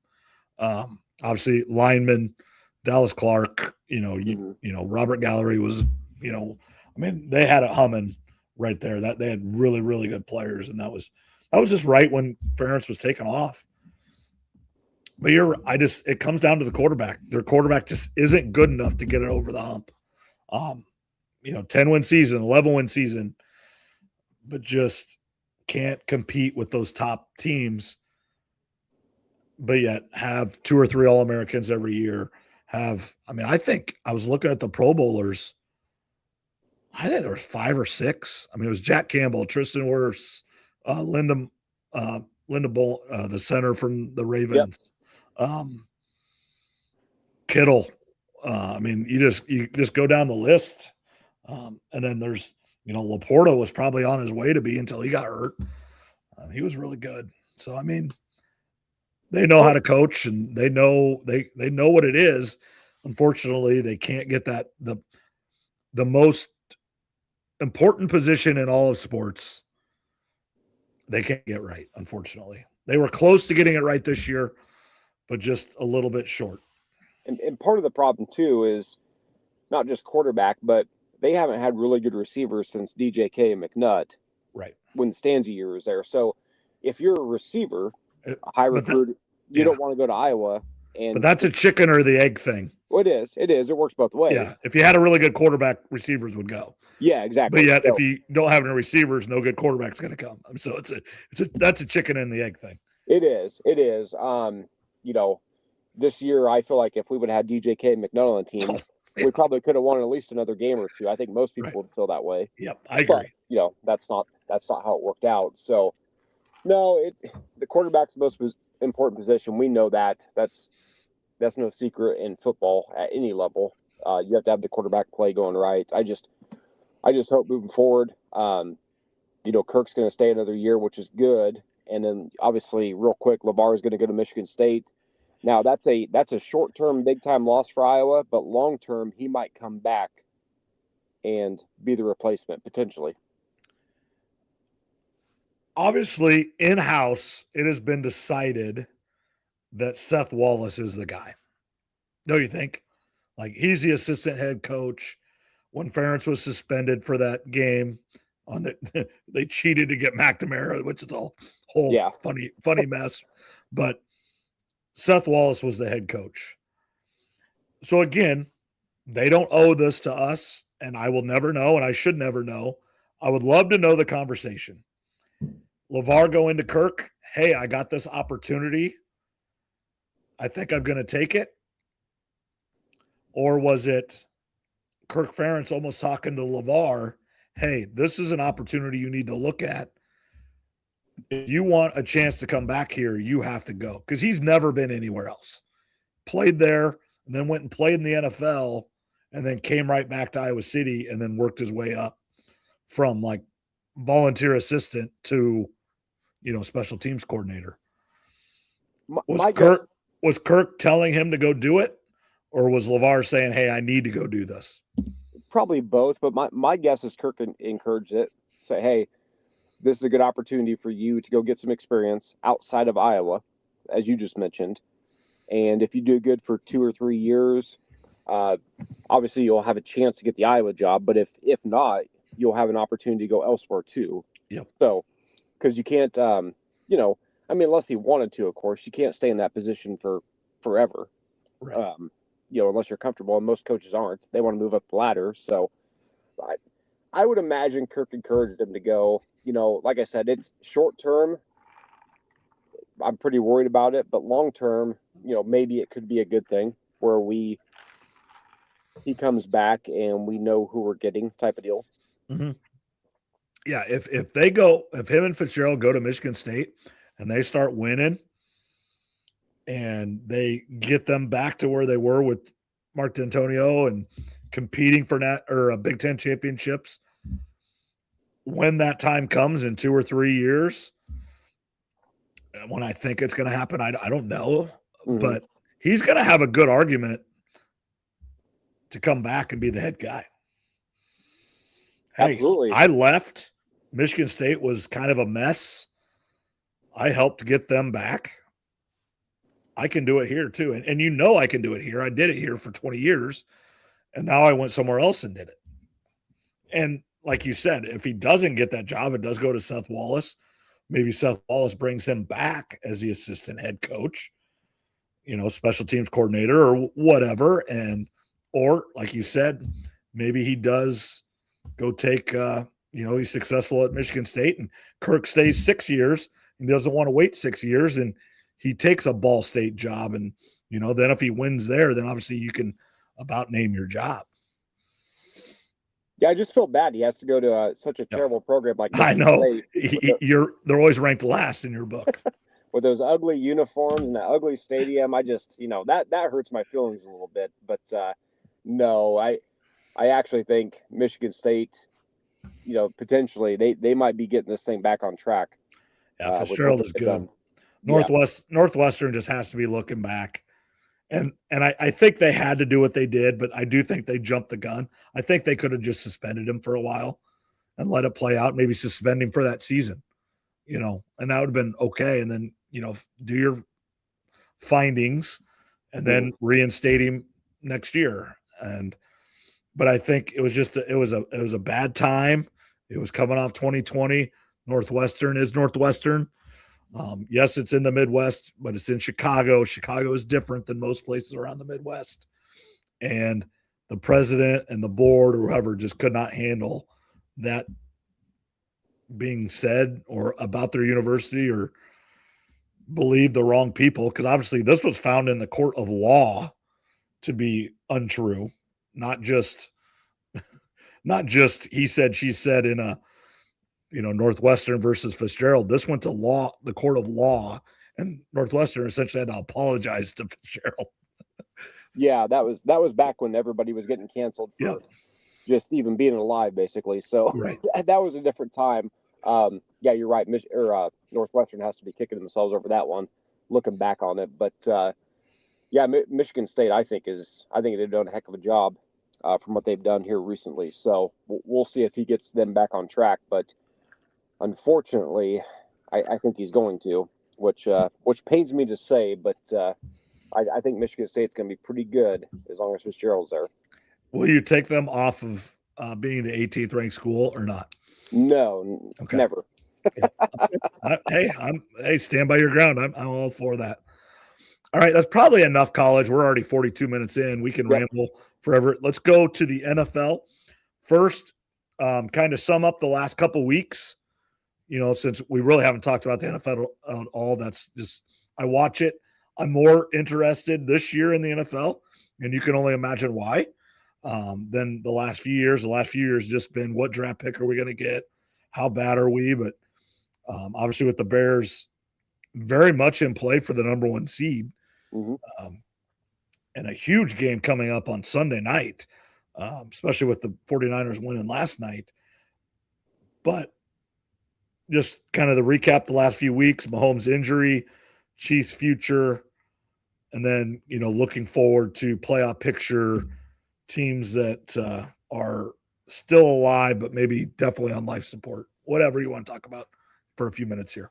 Speaker 1: Obviously, lineman, Dallas Clark, Robert Gallery was, they had it humming right there. That they had really, really good players, and that was just right when Ferentz was taking off. But it comes down to the quarterback. Their quarterback just isn't good enough to get it over the hump. 10-win season, 11-win season, but just can't compete with those top teams. But yet have 2 or 3 All-Americans every year. I think I was looking at the Pro Bowlers. I think there was 5 or 6. It was Jack Campbell, Tristan Wirfs, Linda Bull, the center from the Ravens. Yep. Kittle. You just go down the list. And then there's, Laporta was probably on his way to be until he got hurt. He was really good. So, they know how to coach, and they know what it is. Unfortunately, they can't get that the most important position in all of sports. They can't get right, unfortunately. They were close to getting it right this year, but just a little bit short.
Speaker 3: And part of the problem, too, is not just quarterback, but they haven't had really good receivers since DJK and McNutt.
Speaker 1: Right.
Speaker 3: When Stanzi year was there. So if you're a receiver, a high recruit, you don't want to go to Iowa.
Speaker 1: But that's a chicken or the egg thing.
Speaker 3: Well, it is. It works both ways.
Speaker 1: Yeah. If you had a really good quarterback, receivers would go.
Speaker 3: Yeah, exactly.
Speaker 1: But yet, if you don't have any receivers, no good quarterback's going to come. So that's a chicken and the egg thing.
Speaker 3: It is. This year I feel like if we would have had DJK and McNutt on the team, we probably could have won at least another game or two. I think most people would feel that way.
Speaker 1: Yep, I agree.
Speaker 3: But, that's not how it worked out. So, no, the quarterback's the most important position. We know that. That's no secret in football at any level. You have to have the quarterback play going right. I just hope moving forward, Kirk's going to stay another year, which is good. And then obviously, real quick, LeVar is going to go to Michigan State. Now that's a short-term, big-time loss for Iowa, but long-term, he might come back and be the replacement potentially.
Speaker 1: Obviously, in-house, it has been decided that Seth Wallace is the guy. Don't you think? He's the assistant head coach. When Ferentz was suspended for that game, they cheated to get McNamara, which is a whole funny mess. But Seth Wallace was the head coach. So again, they don't owe this to us, and I will never know, and I should never know. I would love to know the conversation. LeVar go into Kirk, hey, I got this opportunity. I think I'm going to take it. Or was it Kirk Ferentz almost talking to LeVar, hey, this is an opportunity you need to look at. If you want a chance to come back here, you have to go. Because he's never been anywhere else. Played there, and then went and played in the NFL, and then came right back to Iowa City, and then worked his way up from volunteer assistant to, special teams coordinator. Was Kirk telling him to go do it? Or was LeVar saying, hey, I need to go do this?
Speaker 3: Probably both, but my guess is Kirk encouraged it. Say, hey, this is a good opportunity for you to go get some experience outside of Iowa, as you just mentioned. And if you do good for 2 or 3 years, obviously you'll have a chance to get the Iowa job. But if not, you'll have an opportunity to go elsewhere too.
Speaker 1: Yep.
Speaker 3: So, because you can't, unless he wanted to, of course, you can't stay in that position for forever.
Speaker 1: Right.
Speaker 3: Unless you're comfortable, and most coaches aren't. They want to move up the ladder. So I would imagine Kirk encouraged him to go. Like I said, it's short term. I'm pretty worried about it, but long term, maybe it could be a good thing where he comes back and we know who we're getting type of deal.
Speaker 1: Mm-hmm. Yeah, if him and Fitzgerald go to Michigan State and they start winning, and they get them back to where they were with Mark D'Antonio and competing for Big Ten championships. When that time comes in 2 or 3 years, when I think it's going to happen, I don't know, but he's going to have a good argument to come back and be the head guy. Hey,
Speaker 3: absolutely.
Speaker 1: I left. Michigan State was kind of a mess. I helped get them back. I can do it here too. And you know I can do it here. I did it here for 20 years, and now I went somewhere else and did it. And like you said, if he doesn't get that job, it does go to Seth Wallace. Maybe Seth Wallace brings him back as the assistant head coach, special teams coordinator or whatever. Or like you said, maybe he does go take, he's successful at Michigan State and Kirk stays 6 years and doesn't want to wait 6 years. And he takes a Ball State job. And, then if he wins there, then obviously you can about name your job.
Speaker 3: Yeah, I just feel bad. He has to go to such a terrible program like Michigan
Speaker 1: I know. They're always ranked last in your book.
Speaker 3: With those ugly uniforms and that ugly stadium, I just, that hurts my feelings a little bit. But no, I actually think Michigan State, potentially they might be getting this thing back on track.
Speaker 1: Yeah, Fitzgerald is good. Northwestern just has to be looking back. And I think they had to do what they did, but I do think they jumped the gun. I think they could have just suspended him for a while and let it play out, maybe suspend him for that season, and that would have been okay. And then, do your findings and then reinstate him next year. But I think it was just it was a bad time. It was coming off 2020. Northwestern is Northwestern. Yes, it's in the Midwest, but it's in Chicago. Chicago is different than most places around the Midwest. And the president and the board or whoever just could not handle that being said or about their university or believe the wrong people. Because obviously this was found in the court of law to be untrue, not just he said, she said in a, Northwestern versus Fitzgerald. This went to law, the court of law, and Northwestern essentially had to apologize to Fitzgerald.
Speaker 3: Yeah, that was back when everybody was getting canceled for just even being alive, basically. So that was a different time. Yeah, you're right. Northwestern has to be kicking themselves over that one, looking back on it. But Michigan State, I think they've done a heck of a job from what they've done here recently. So we'll see if he gets them back on track. But unfortunately, I think he's going to, which pains me to say, but I think Michigan State's going to be pretty good as long as Fitzgerald's there.
Speaker 1: Will you take them off of being the 18th ranked school or not?
Speaker 3: No, never.
Speaker 1: Hey, stand by your ground. I'm all for that. All right, that's probably enough college. We're already 42 minutes in. We can ramble forever. Let's go to the NFL first. Kind of sum up the last couple weeks. Since we really haven't talked about the NFL at all, that's just I watch it. I'm more interested this year in the NFL, and you can only imagine why. Than the last few years. The last few years just been what draft pick are we going to get? How bad are we? But obviously with the Bears very much in play for the number one seed. Mm-hmm. And a huge game coming up on Sunday night, especially with the 49ers winning last night. But just kind of the recap the last few weeks, Mahomes' injury, Chiefs' future, and then, looking forward to playoff picture, teams that are still alive, but maybe definitely on life support, whatever you want to talk about for a few minutes here.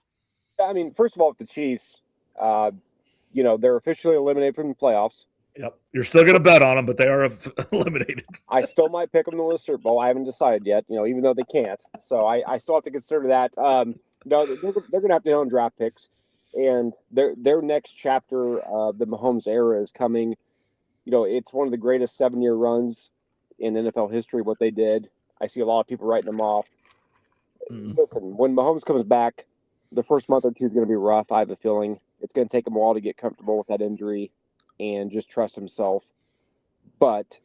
Speaker 3: I mean, first of all, with the Chiefs, they're officially eliminated from the playoffs.
Speaker 1: Yep. You're still going to bet on them, but they are eliminated.
Speaker 3: I still might pick them to win the Super Bowl. I haven't decided yet, even though they can't. So I still have to consider that. They're going to have to own draft picks. And their next chapter of the Mahomes era is coming. It's one of the greatest 7-year runs in NFL history, what they did. I see a lot of people writing them off. Listen, when Mahomes comes back, the first month or two is going to be rough. I have a feeling it's going to take him a while to get comfortable with that injury and just trust himself. But,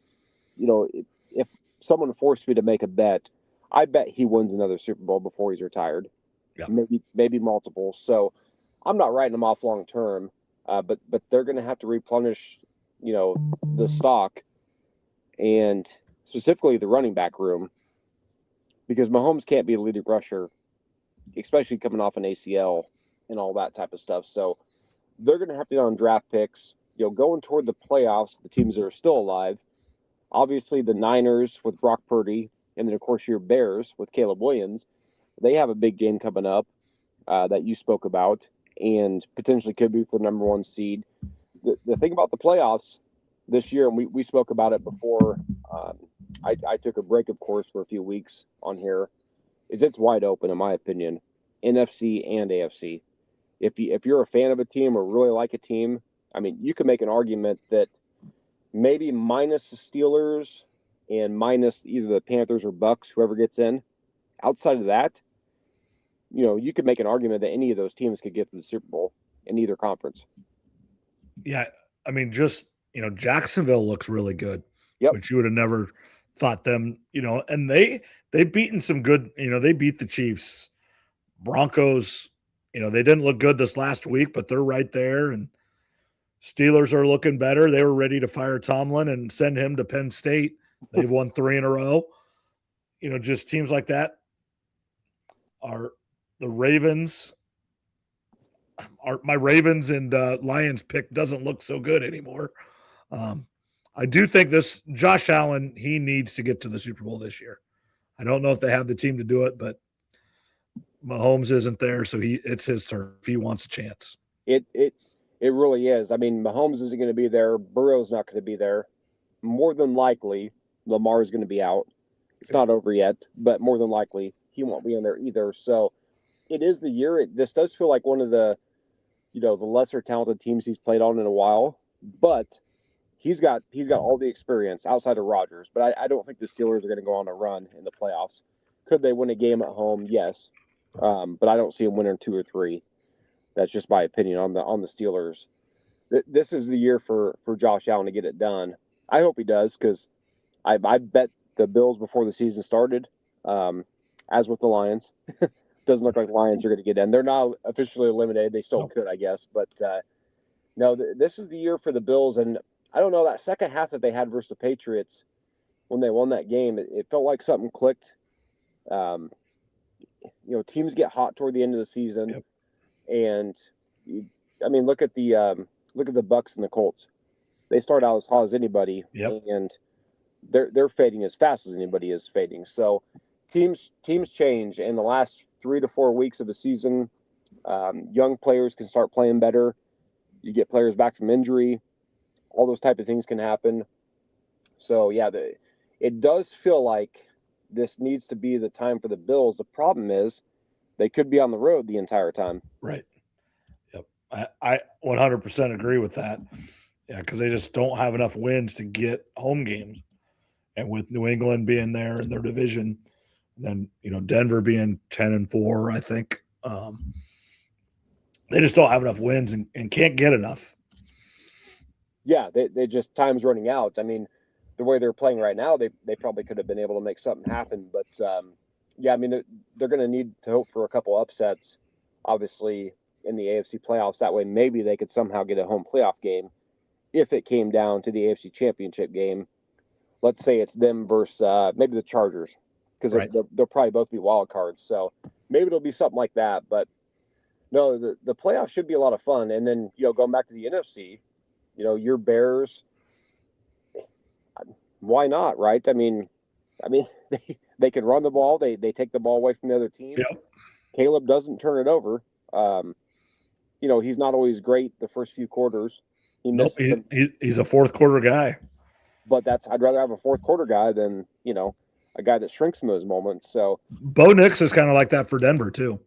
Speaker 3: if someone forced me to make a bet, I bet he wins another Super Bowl before he's retired. Yeah. Maybe multiple. So I'm not writing him off long term, but they're going to have to replenish, the stock and specifically the running back room, because Mahomes can't be a leading rusher, especially coming off an ACL and all that type of stuff. So they're going to have to get on draft picks, going toward the playoffs, the teams that are still alive. Obviously, the Niners with Brock Purdy, and then, of course, your Bears with Caleb Williams. They have a big game coming up. that you spoke about, and potentially could be for the number 1 seed. The thing about the playoffs this year, and we spoke about it before. I took a break, of course, for a few weeks on here. Is it's wide open, in my opinion, NFC and AFC. If you're a fan of a team or really like a team, I mean, you can make an argument that maybe minus the Steelers and minus either the Panthers or Bucks, whoever gets in. Outside of that, you could make an argument that any of those teams could get to the Super Bowl in either conference.
Speaker 1: Yeah, I mean, just Jacksonville looks really good, which you would have never thought them. And they've beaten some good. They beat the Chiefs, Broncos. They didn't look good this last week, but they're right there. And Steelers are looking better. They were ready to fire Tomlin and send him to Penn State. They've won 3 in a row. Just teams like that. Are the Ravens? My Ravens and Lions pick doesn't look so good anymore. I do think Josh Allen, he needs to get to the Super Bowl this year. I don't know if they have the team to do it, but Mahomes isn't there, so it's his turn if he wants a chance.
Speaker 3: It really is. I mean, Mahomes isn't going to be there. Burrow's not going to be there. More than likely, Lamar is going to be out. It's not over yet, but more than likely, he won't be in there either. So it is the year. This does feel like one of the, the lesser talented teams he's played on in a while, but he's got all the experience outside of Rodgers. But I don't think the Steelers are going to go on a run in the playoffs. Could they win a game at home? Yes, but I don't see them winning 2 or 3. That's just my opinion on the Steelers. This is the year for Josh Allen to get it done. I hope he does, because I bet the Bills before the season started, as with the Lions. Doesn't look like the Lions are going to get in. They're not officially eliminated. They still could, I guess. But no, this is the year for the Bills. And I don't know, that second half that they had versus the Patriots, when they won that game, it felt like something clicked. Teams get hot toward the end of the season.
Speaker 1: Yep.
Speaker 3: And, look at the Bucks and the Colts. They start out as hot as anybody.
Speaker 1: Yep.
Speaker 3: And they're fading as fast as anybody is fading. So teams change, and the last 3 to 4 weeks of the season, young players can start playing better. You get players back from injury. All those type of things can happen. So yeah, it does feel like this needs to be the time for the Bills. The problem is they could be on the road the entire time.
Speaker 1: Right. Yep. I 100% agree with that. Yeah, because they just don't have enough wins to get home games. And with New England being there in their division, then Denver being 10-4, I think they just don't have enough wins and can't get enough.
Speaker 3: Yeah, they just, time's running out. I mean, the way they're playing right now, they probably could have been able to make something happen. But yeah, I mean, they're going to need to hope for a couple upsets, obviously, in the AFC playoffs. That way, maybe they could somehow get a home playoff game if it came down to the AFC Championship game. Let's say it's them versus maybe the Chargers, because they'll probably both be wild cards. So maybe it'll be something like that. But no, the playoffs should be a lot of fun. And then, going back to the NFC, your Bears, why not, right? I mean, they can run the ball. They take the ball away from the other team.
Speaker 1: Yep.
Speaker 3: Caleb doesn't turn it over. He's not always great the first few quarters.
Speaker 1: He's a fourth quarter guy.
Speaker 3: But I'd rather have a fourth quarter guy than, a guy that shrinks in those moments. So
Speaker 1: Bo Nix is kind of like that for Denver too.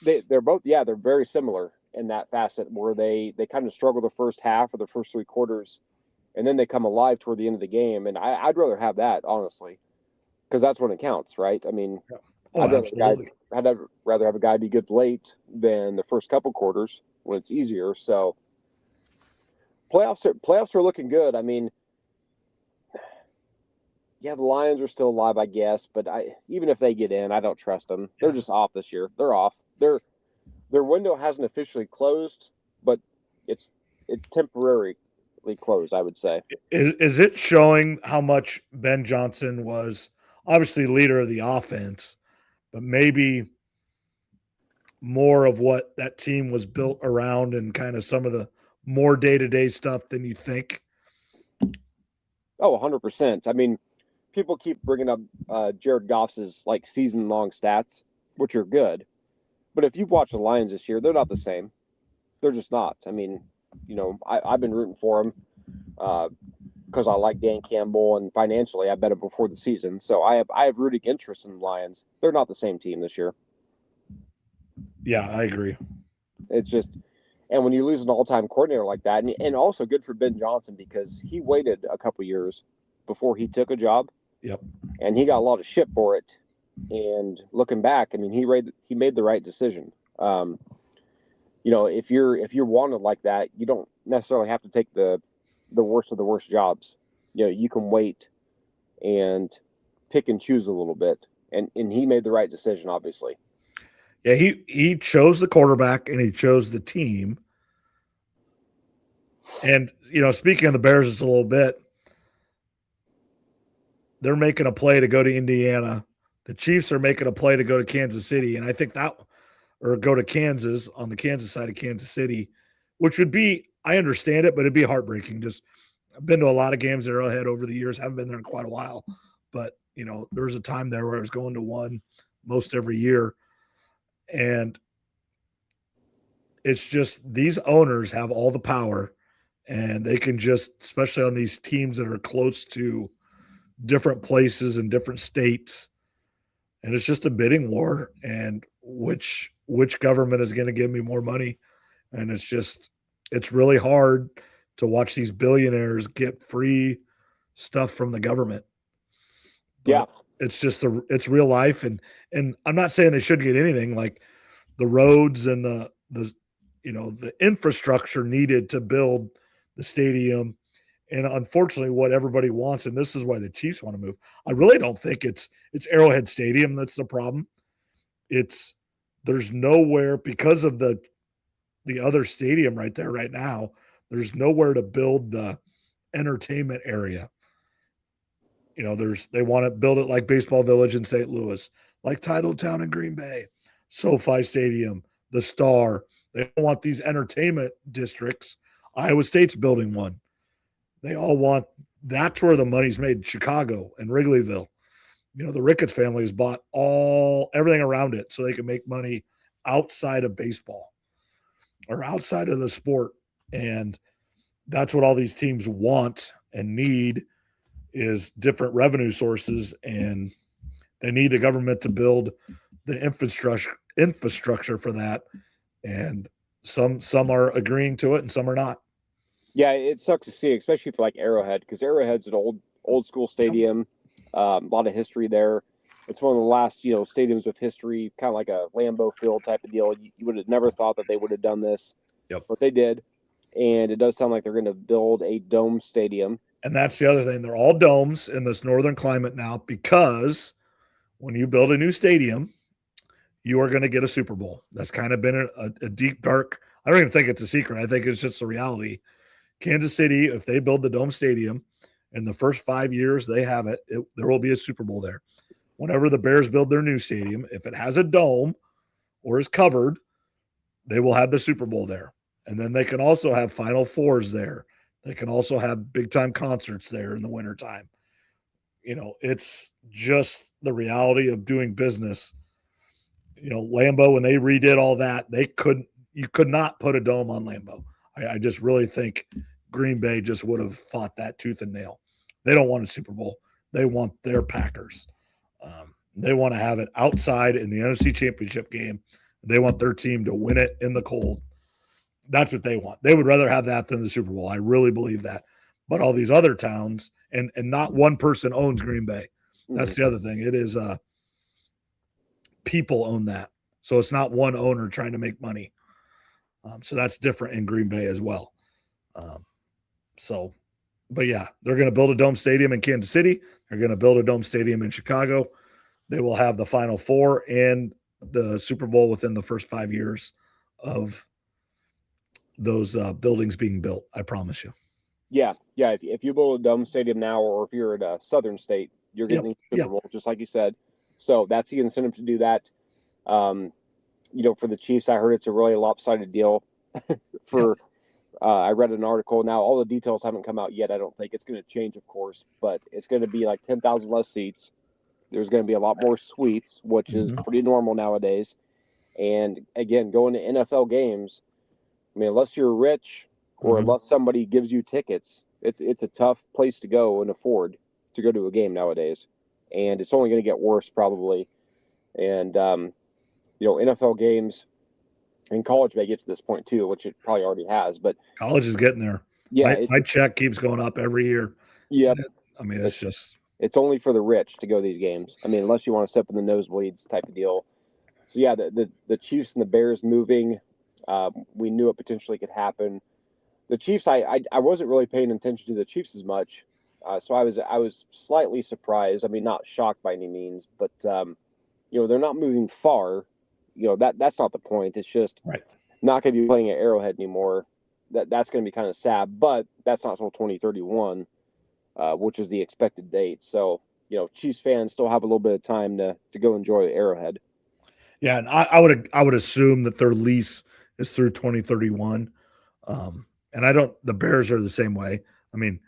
Speaker 3: They're both, they're very similar in that facet, where they kind of struggle the first half or the first 3 quarters, and then they come alive toward the end of the game. And I'd rather have that, honestly, because that's when it counts, right? I mean, I'd rather have a guy be good late than the first couple quarters when it's easier. So playoffs are looking good. I mean, yeah, the Lions are still alive, I guess, but even if they get in, I don't trust them. They're just off this year. They're off. Their window hasn't officially closed, but it's temporarily closed, I would say.
Speaker 1: Is it showing how much Ben Johnson was obviously leader of the offense, but maybe more of what that team was built around and kind of some of the more day-to-day stuff than you think?
Speaker 3: Oh, 100%. I mean, people keep bringing up Jared Goff's season-long stats, which are good, But if you've watched the Lions this year, they're not the same. They're just not. I mean, I've been rooting for them because I like Dan Campbell, and financially I bet him before the season. So I have rooting interest in the Lions. They're not the same team this year.
Speaker 1: Yeah, I agree.
Speaker 3: It's just, and when you lose an all-time coordinator like that, and also good for Ben Johnson because he waited a couple years before he took a job.
Speaker 1: Yep.
Speaker 3: And he got a lot of shit for it. And looking back, I mean, he made the right decision. If you're wanted like that, you don't necessarily have to take the worst of the worst jobs. You can wait and pick and choose a little bit. And he made the right decision, obviously.
Speaker 1: Yeah, he chose the quarterback and he chose the team. And, speaking of the Bears just a little bit, they're making a play to go to Indiana. The Chiefs are making a play to go to Kansas City. And I think or go to Kansas on the Kansas side of Kansas City, which would be, I understand it, but it'd be heartbreaking. I've been to a lot of games at Arrowhead over the years. Haven't been there in quite a while, but there was a time there where I was going to one most every year. And it's just these owners have all the power and they can just, especially on these teams that are close to different places in different states. And it's just a bidding war and which government is going to give me more money. And it's really hard to watch these billionaires get free stuff from the government. But
Speaker 3: yeah.
Speaker 1: It's just it's real life. And I'm not saying they shouldn't get anything like the roads and the infrastructure needed to build the stadium. And unfortunately, what everybody wants, and this is why the Chiefs want to move, I really don't think it's Arrowhead Stadium that's the problem. There's nowhere because of the other stadium right there right now. There's nowhere to build the entertainment area. They want to build it like Baseball Village in St. Louis, like Titletown in Green Bay, SoFi Stadium, the Star. They don't want these entertainment districts. Iowa State's building one. They all want, that's where the money's made, Chicago and Wrigleyville. The Ricketts family has bought everything around it so they can make money outside of baseball or outside of the sport. And that's what all these teams want and need is different revenue sources. And they need the government to build the infrastructure for that. And some are agreeing to it and some are not.
Speaker 3: Yeah, it sucks to see, especially for like Arrowhead, because Arrowhead's an old school stadium. A lot of history there. It's one of the last, stadiums with history, kind of like a Lambeau Field type of deal. You would have never thought that they would have done this, but they did. And it does sound like they're going to build a dome stadium.
Speaker 1: And that's the other thing. They're all domes in this northern climate now because when you build a new stadium, you are going to get a Super Bowl. That's kind of been a deep, dark. I don't even think it's a secret. I think it's just a reality. Kansas City, if they build the dome stadium in the first 5 years they have it, there will be a Super Bowl there. Whenever the Bears build their new stadium, if it has a dome or is covered, they will have the Super Bowl there. And then they can also have Final Fours there. They can also have big-time concerts there in the wintertime. It's just the reality of doing business. Lambeau, when they redid all that, you could not put a dome on Lambeau. I just really think Green Bay just would have fought that tooth and nail. They don't want a Super Bowl. They want their Packers. They want to have it outside in the NFC Championship game. They want their team to win it in the cold. That's what they want. They would rather have that than the Super Bowl. I really believe that. But all these other towns, and not one person owns Green Bay. That's the other thing. It is people own that. So it's not one owner trying to make money. So that's different in Green Bay as well. But yeah, they're going to build a dome stadium in Kansas City. They're going to build a dome stadium in Chicago. They will have the Final Four and the Super Bowl within the first 5 years of those buildings being built. I promise you.
Speaker 3: Yeah. If you build a dome stadium now, or if you're at a southern state, you're getting the Super Bowl, just like you said. So that's the incentive to do that. For the Chiefs, I heard it's a really lopsided deal. I read an article. Now, all the details haven't come out yet. I don't think it's going to change, of course, but it's going to be like 10,000 less seats. There's going to be a lot more suites, which is pretty normal nowadays. And again, going to NFL games, I mean, unless you're rich or unless somebody gives you tickets, it's a tough place to go and afford to go to a game nowadays. And it's only going to get worse probably. And, NFL games and college may get to this point too, which it probably already has. But
Speaker 1: college is getting there.
Speaker 3: Yeah.
Speaker 1: My check keeps going up every year.
Speaker 3: Yeah.
Speaker 1: I mean, it's
Speaker 3: only for the rich to go to these games. I mean, unless you want to step in the nosebleeds type of deal. So, yeah, the Chiefs and the Bears moving, we knew it potentially could happen. The Chiefs, I wasn't really paying attention to the Chiefs as much. So I was slightly surprised. I mean, not shocked by any means, but, they're not moving far. That's not the point. It's just not going to be playing at Arrowhead anymore. That's going to be kind of sad, but that's not until 2031, which is the expected date. So, Chiefs fans still have a little bit of time to go enjoy Arrowhead.
Speaker 1: Yeah, and I would assume that their lease is through 2031. And the Bears are the same way. I mean,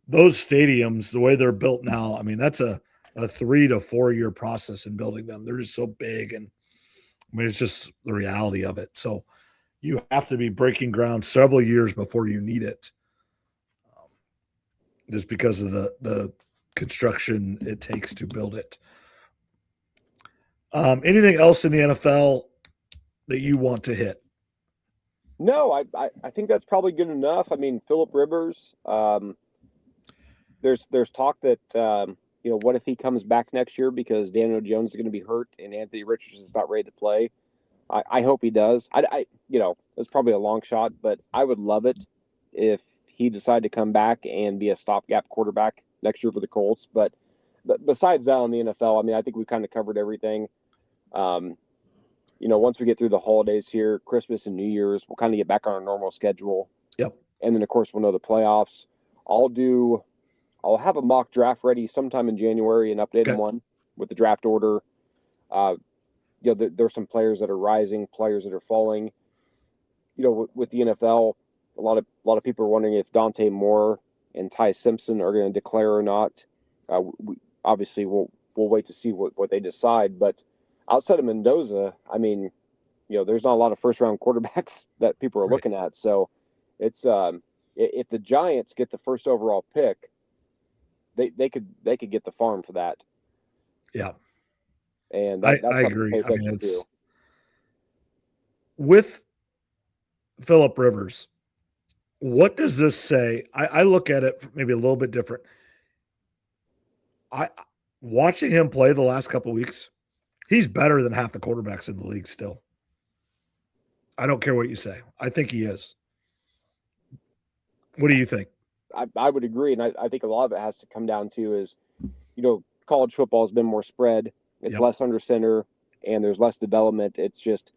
Speaker 1: those stadiums, the way they're built now, I mean, that's a 3 to 4 year process in building them. They're just so big, and I mean, it's just the reality of it. So you have to be breaking ground several years before you need it, just because of the construction it takes to build it. Anything else in the NFL that you want to hit?
Speaker 3: No, I think that's probably good enough. I mean, Philip Rivers, there's talk that, what if he comes back next year because Daniel Jones is going to be hurt and Anthony Richardson is not ready to play. I hope he does. It's probably a long shot, but I would love it if he decided to come back and be a stopgap quarterback next year for the Colts. But besides that, on the NFL, I mean, I think we've kind of covered everything. Once we get through the holidays here, Christmas and New Year's, we'll kind of get back on our normal schedule.
Speaker 1: Yep.
Speaker 3: And then, of course, we'll know the playoffs. I'll have a mock draft ready sometime in January, an updated one with the draft order. There's some players that are rising, players that are falling. With the NFL, a lot of people are wondering if Dante Moore and Ty Simpson are going to declare or not. Obviously, we'll wait to see what they decide. But outside of Mendoza, I mean, there's not a lot of first round quarterbacks that people are looking at. So it's if the Giants get the first overall pick, they could get the farm for that.
Speaker 1: Yeah.
Speaker 3: And that's
Speaker 1: I agree.
Speaker 3: I mean, it's
Speaker 1: with Philip Rivers. What does this say? I look at it maybe a little bit different. Watching him play the last couple of weeks, he's better than half the quarterbacks in the league still. I don't care what you say. I think he is. What do you think?
Speaker 3: I would agree, and I think a lot of it has to come down to is, college football has been more spread. It's less under center, and there's less development. It's just,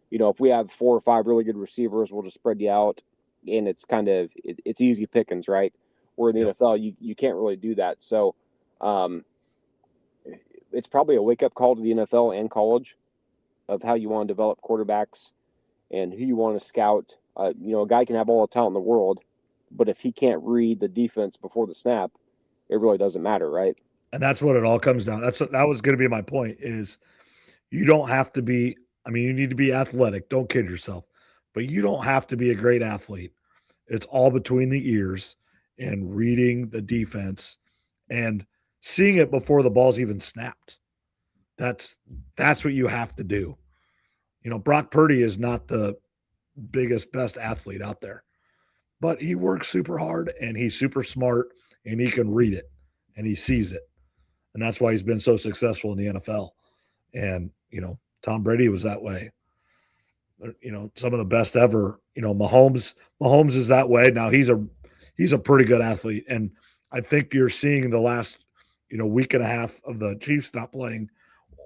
Speaker 3: if we have 4 or 5 really good receivers, we'll just spread you out, and it's kind of it's easy pickings, right? Where in the NFL, you can't really do that. So, it's probably a wake up call to the NFL and college of how you want to develop quarterbacks and who you want to scout. A guy can have all the talent in the world, but if he can't read the defense before the snap, it really doesn't matter, right?
Speaker 1: And that's what it all comes down. That was going to be my point is you don't have to be, I mean, you need to be athletic. Don't kid yourself, but you don't have to be a great athlete. It's all between the ears and reading the defense and seeing it before the ball's even snapped. That's what you have to do. Brock Purdy is not the biggest, best athlete out there, but he works super hard and he's super smart and he can read it and he sees it. And that's why he's been so successful in the NFL. And, Tom Brady was that way. Some of the best ever, Mahomes is that way. Now he's a pretty good athlete. And I think you're seeing the last, week and a half of the Chiefs not playing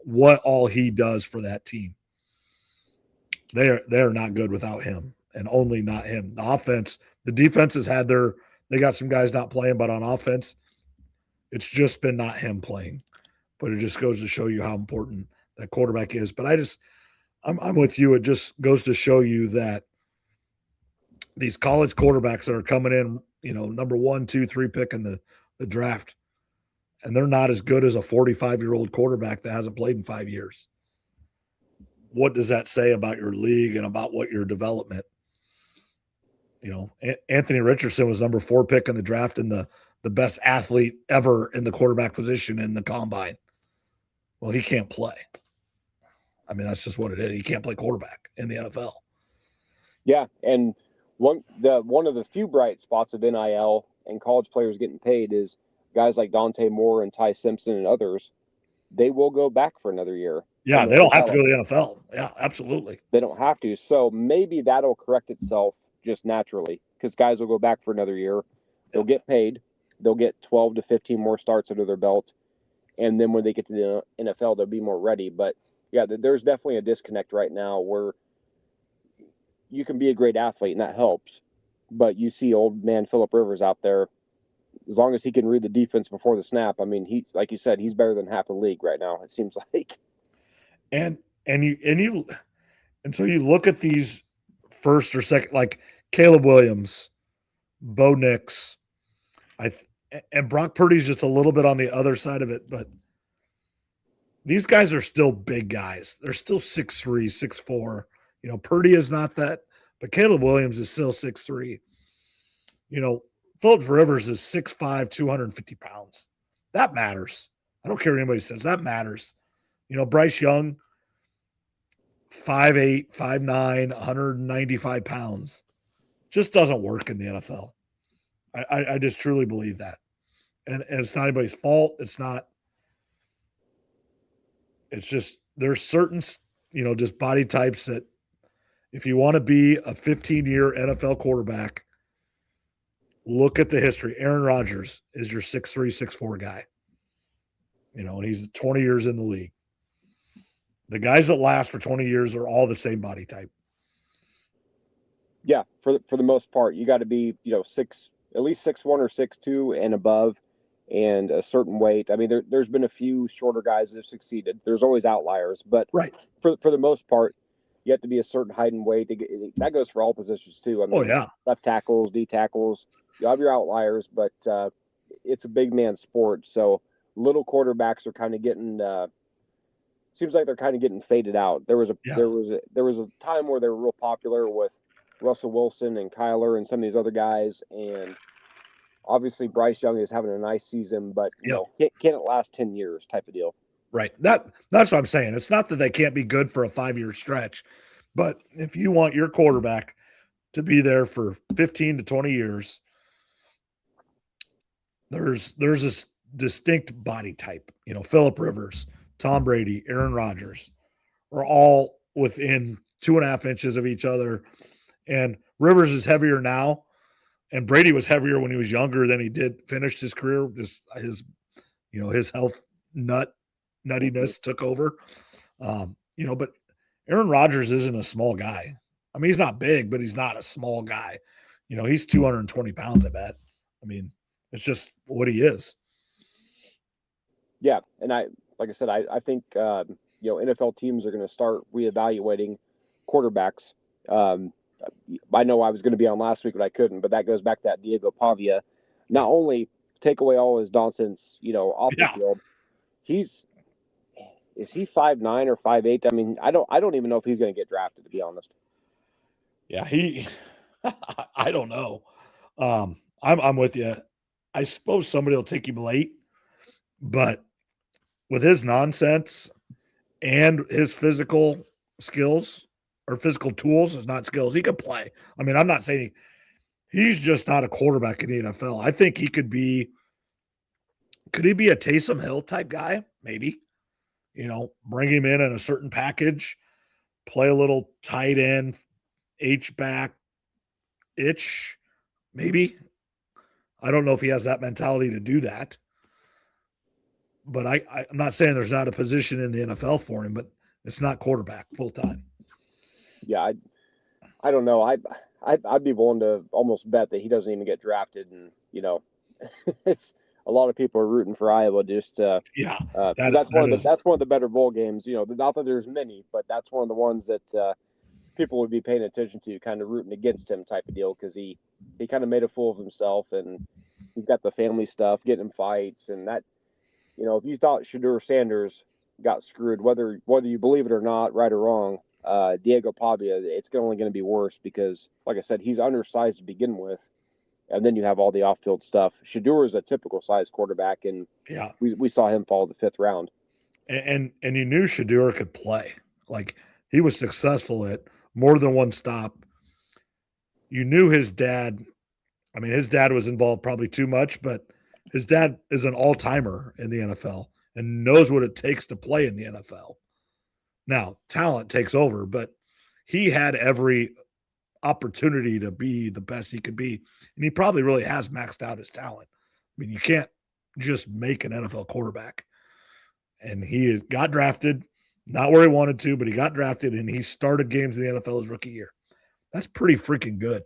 Speaker 1: what all he does for that team. They're not good without him and only not him. The defense has had they got some guys not playing, but on offense, it's just been not him playing, but it just goes to show you how important that quarterback is. But I'm with you. It just goes to show you that these college quarterbacks that are coming in, number 1, 2, 3 pick in the draft, and they're not as good as a 45-year-old quarterback that hasn't played in 5 years. what does that say about your league and about what your development? Anthony Richardson was number 4 pick in the draft and the best athlete ever in the quarterback position in the combine. Well, he can't play. I mean, that's just what it is. He can't play quarterback in the NFL.
Speaker 3: Yeah, and one of the few bright spots of NIL and college players getting paid is guys like Dante Moore and Ty Simpson and others. They will go back for another year.
Speaker 1: Yeah, they don't have to go to the NFL. Yeah, absolutely.
Speaker 3: They don't have to. So maybe that'll correct itself just naturally because guys will go back for another year. They'll get paid. They'll get 12 to 15 more starts under their belt. And then when they get to the NFL, they'll be more ready. But, yeah, there's definitely a disconnect right now where you can be a great athlete, and that helps. But you see old man Phillip Rivers out there. As long as he can read the defense before the snap, I mean, he, like you said, he's better than half the league right now, it seems like.
Speaker 1: And so you look at these first or second, like Caleb Williams, Bo Nix, and Brock Purdy's just a little bit on the other side of it, but these guys are still big guys. They're still 6'3", 6'4". Purdy is not that, but Caleb Williams is still 6'3". Phillips Rivers is 6'5", 250 pounds. That matters. I don't care what anybody says. That matters. Bryce Young, 5'8", 5'9", 195 pounds. Just doesn't work in the NFL. I just truly believe that. And it's not anybody's fault. It's not. It's just there's certain, just body types that if you want to be a 15-year NFL quarterback, look at the history. Aaron Rodgers is your 6'3", 6'4" guy. And he's 20 years in the league. The guys that last for 20 years are all the same body type.
Speaker 3: Yeah, for the most part, you got to be, at least 6'1" or 6'2" and above, and a certain weight. I mean, there's been a few shorter guys that have succeeded. There's always outliers, but
Speaker 1: right.
Speaker 3: For the most part, you have to be a certain height and weight. That goes for all positions too. I mean, left tackles, D tackles, you have your outliers, but it's a big man sport. So little quarterbacks are kind of getting. Seems like they're kind of getting faded out. There was a time where they were real popular with Russell Wilson and Kyler and some of these other guys, and obviously Bryce Young is having a nice season, but can it last 10 years type of deal?
Speaker 1: Right. That's what I'm saying. It's not that they can't be good for a 5-year stretch, but if you want your quarterback to be there for 15 to 20 years, there's this distinct body type. Phillip Rivers, Tom Brady, Aaron Rodgers are all within 2.5 inches of each other. And Rivers is heavier now, and Brady was heavier when he was younger than he did finished his career. Just his health nuttiness took over. But Aaron Rodgers isn't a small guy. I mean, he's not big, but he's not a small guy. He's 220 pounds, I bet. I mean, it's just what he is.
Speaker 3: Yeah, and like I said, I think NFL teams are going to start reevaluating quarterbacks. I know I was going to be on last week, but I couldn't. But that goes back to that Diego Pavia. Not only take away all his nonsense, off the field, is he 5'9" or 5'8"? I mean, I don't even know if he's going to get drafted, to be honest.
Speaker 1: Yeah, I don't know. I'm with you. I suppose somebody will take him late, but with his nonsense and his physical skills or physical tools, is not skills, he could play. I mean, I'm not saying he's just not a quarterback in the NFL. I think he could be. Could he be a Taysom Hill type guy? Maybe. Bring him in a certain package, play a little tight end, H-back, itch, maybe. I don't know if he has that mentality to do that. But I'm not saying there's not a position in the NFL for him, but it's not quarterback full time.
Speaker 3: Yeah, I don't know. I'd be willing to almost bet that he doesn't even get drafted, and it's a lot of people are rooting for Iowa. Just that's one of the better bowl games. Not that there's many, but that's one of the ones that people would be paying attention to, kind of rooting against him type of deal, because he kind of made a fool of himself, and he's got the family stuff, getting in fights, and that. If you thought Shedeur Sanders got screwed. Whether you believe it or not, right or wrong, Diego Pavia, it's only going to be worse because, like I said, he's undersized to begin with, and then you have all the off-field stuff. Shedeur is a typical size quarterback, and we saw him fall the 5th round.
Speaker 1: And you knew Shedeur could play. Like, he was successful at more than one stop. You knew his dad. I mean, his dad was involved probably too much, but his dad is an all-timer in the NFL and knows what it takes to play in the NFL. Now, talent takes over, but he had every opportunity to be the best he could be. And he probably really has maxed out his talent. I mean, you can't just make an NFL quarterback. And he got drafted, not where he wanted to, but he got drafted and he started games in the NFL his rookie year. That's pretty freaking good.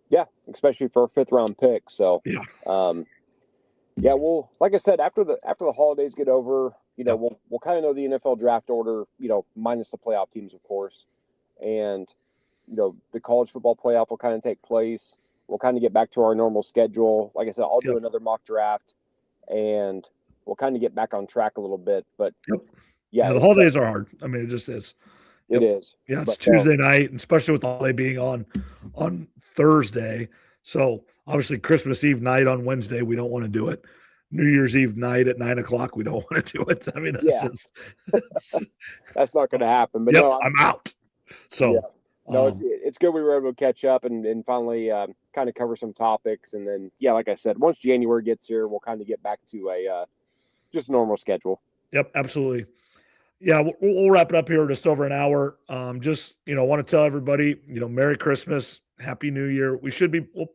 Speaker 3: Yeah, especially for a 5th round pick. So
Speaker 1: yeah.
Speaker 3: Well, like I said, after the holidays get over, we'll kind of know the NFL draft order, minus the playoff teams, of course. And, the college football playoff will kind of take place. We'll kind of get back to our normal schedule. Like I said, I'll do another mock draft and we'll kind of get back on track a little bit. But
Speaker 1: the holidays are hard. I mean, it just is.
Speaker 3: It is.
Speaker 1: Yeah, it's Tuesday night, and especially with the holiday being on Thursday. So obviously Christmas Eve night on Wednesday, we don't want to do it. New Year's Eve night at 9:00, we don't want to do it. I mean,
Speaker 3: that's not going to happen. But
Speaker 1: I'm out. So
Speaker 3: it's good we were able to catch up and finally kind of cover some topics. And then, like I said, once January gets here, we'll kind of get back to a just normal schedule.
Speaker 1: Yep, absolutely. Yeah, we'll wrap it up here just over an hour. Just, want to tell everybody, Merry Christmas, Happy New Year. We'll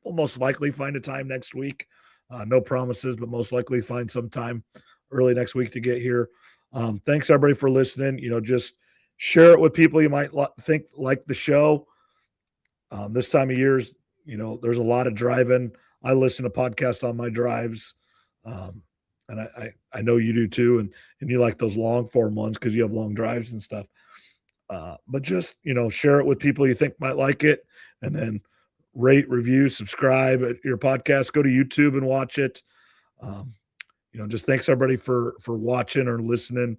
Speaker 1: most likely find a time next week. No promises, but most likely find some time early next week to get here. Thanks everybody for listening. Just share it with people you might think like the show. This time of year, there's a lot of driving. I listen to podcasts on my drives. And I know you do too. And you like those long form ones because you have long drives and stuff. But just, share it with people you think might like it. And then rate, review, subscribe at your podcast. Go to YouTube and watch it. Just thanks everybody for watching or listening.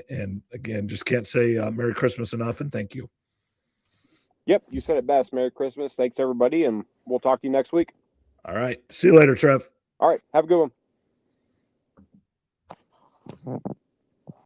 Speaker 1: And again, just can't say Merry Christmas enough and thank you.
Speaker 3: Yep, you said it best. Merry Christmas. Thanks everybody. And we'll talk to you next week.
Speaker 1: All right. See you later, Trev.
Speaker 3: All right. Have a good one.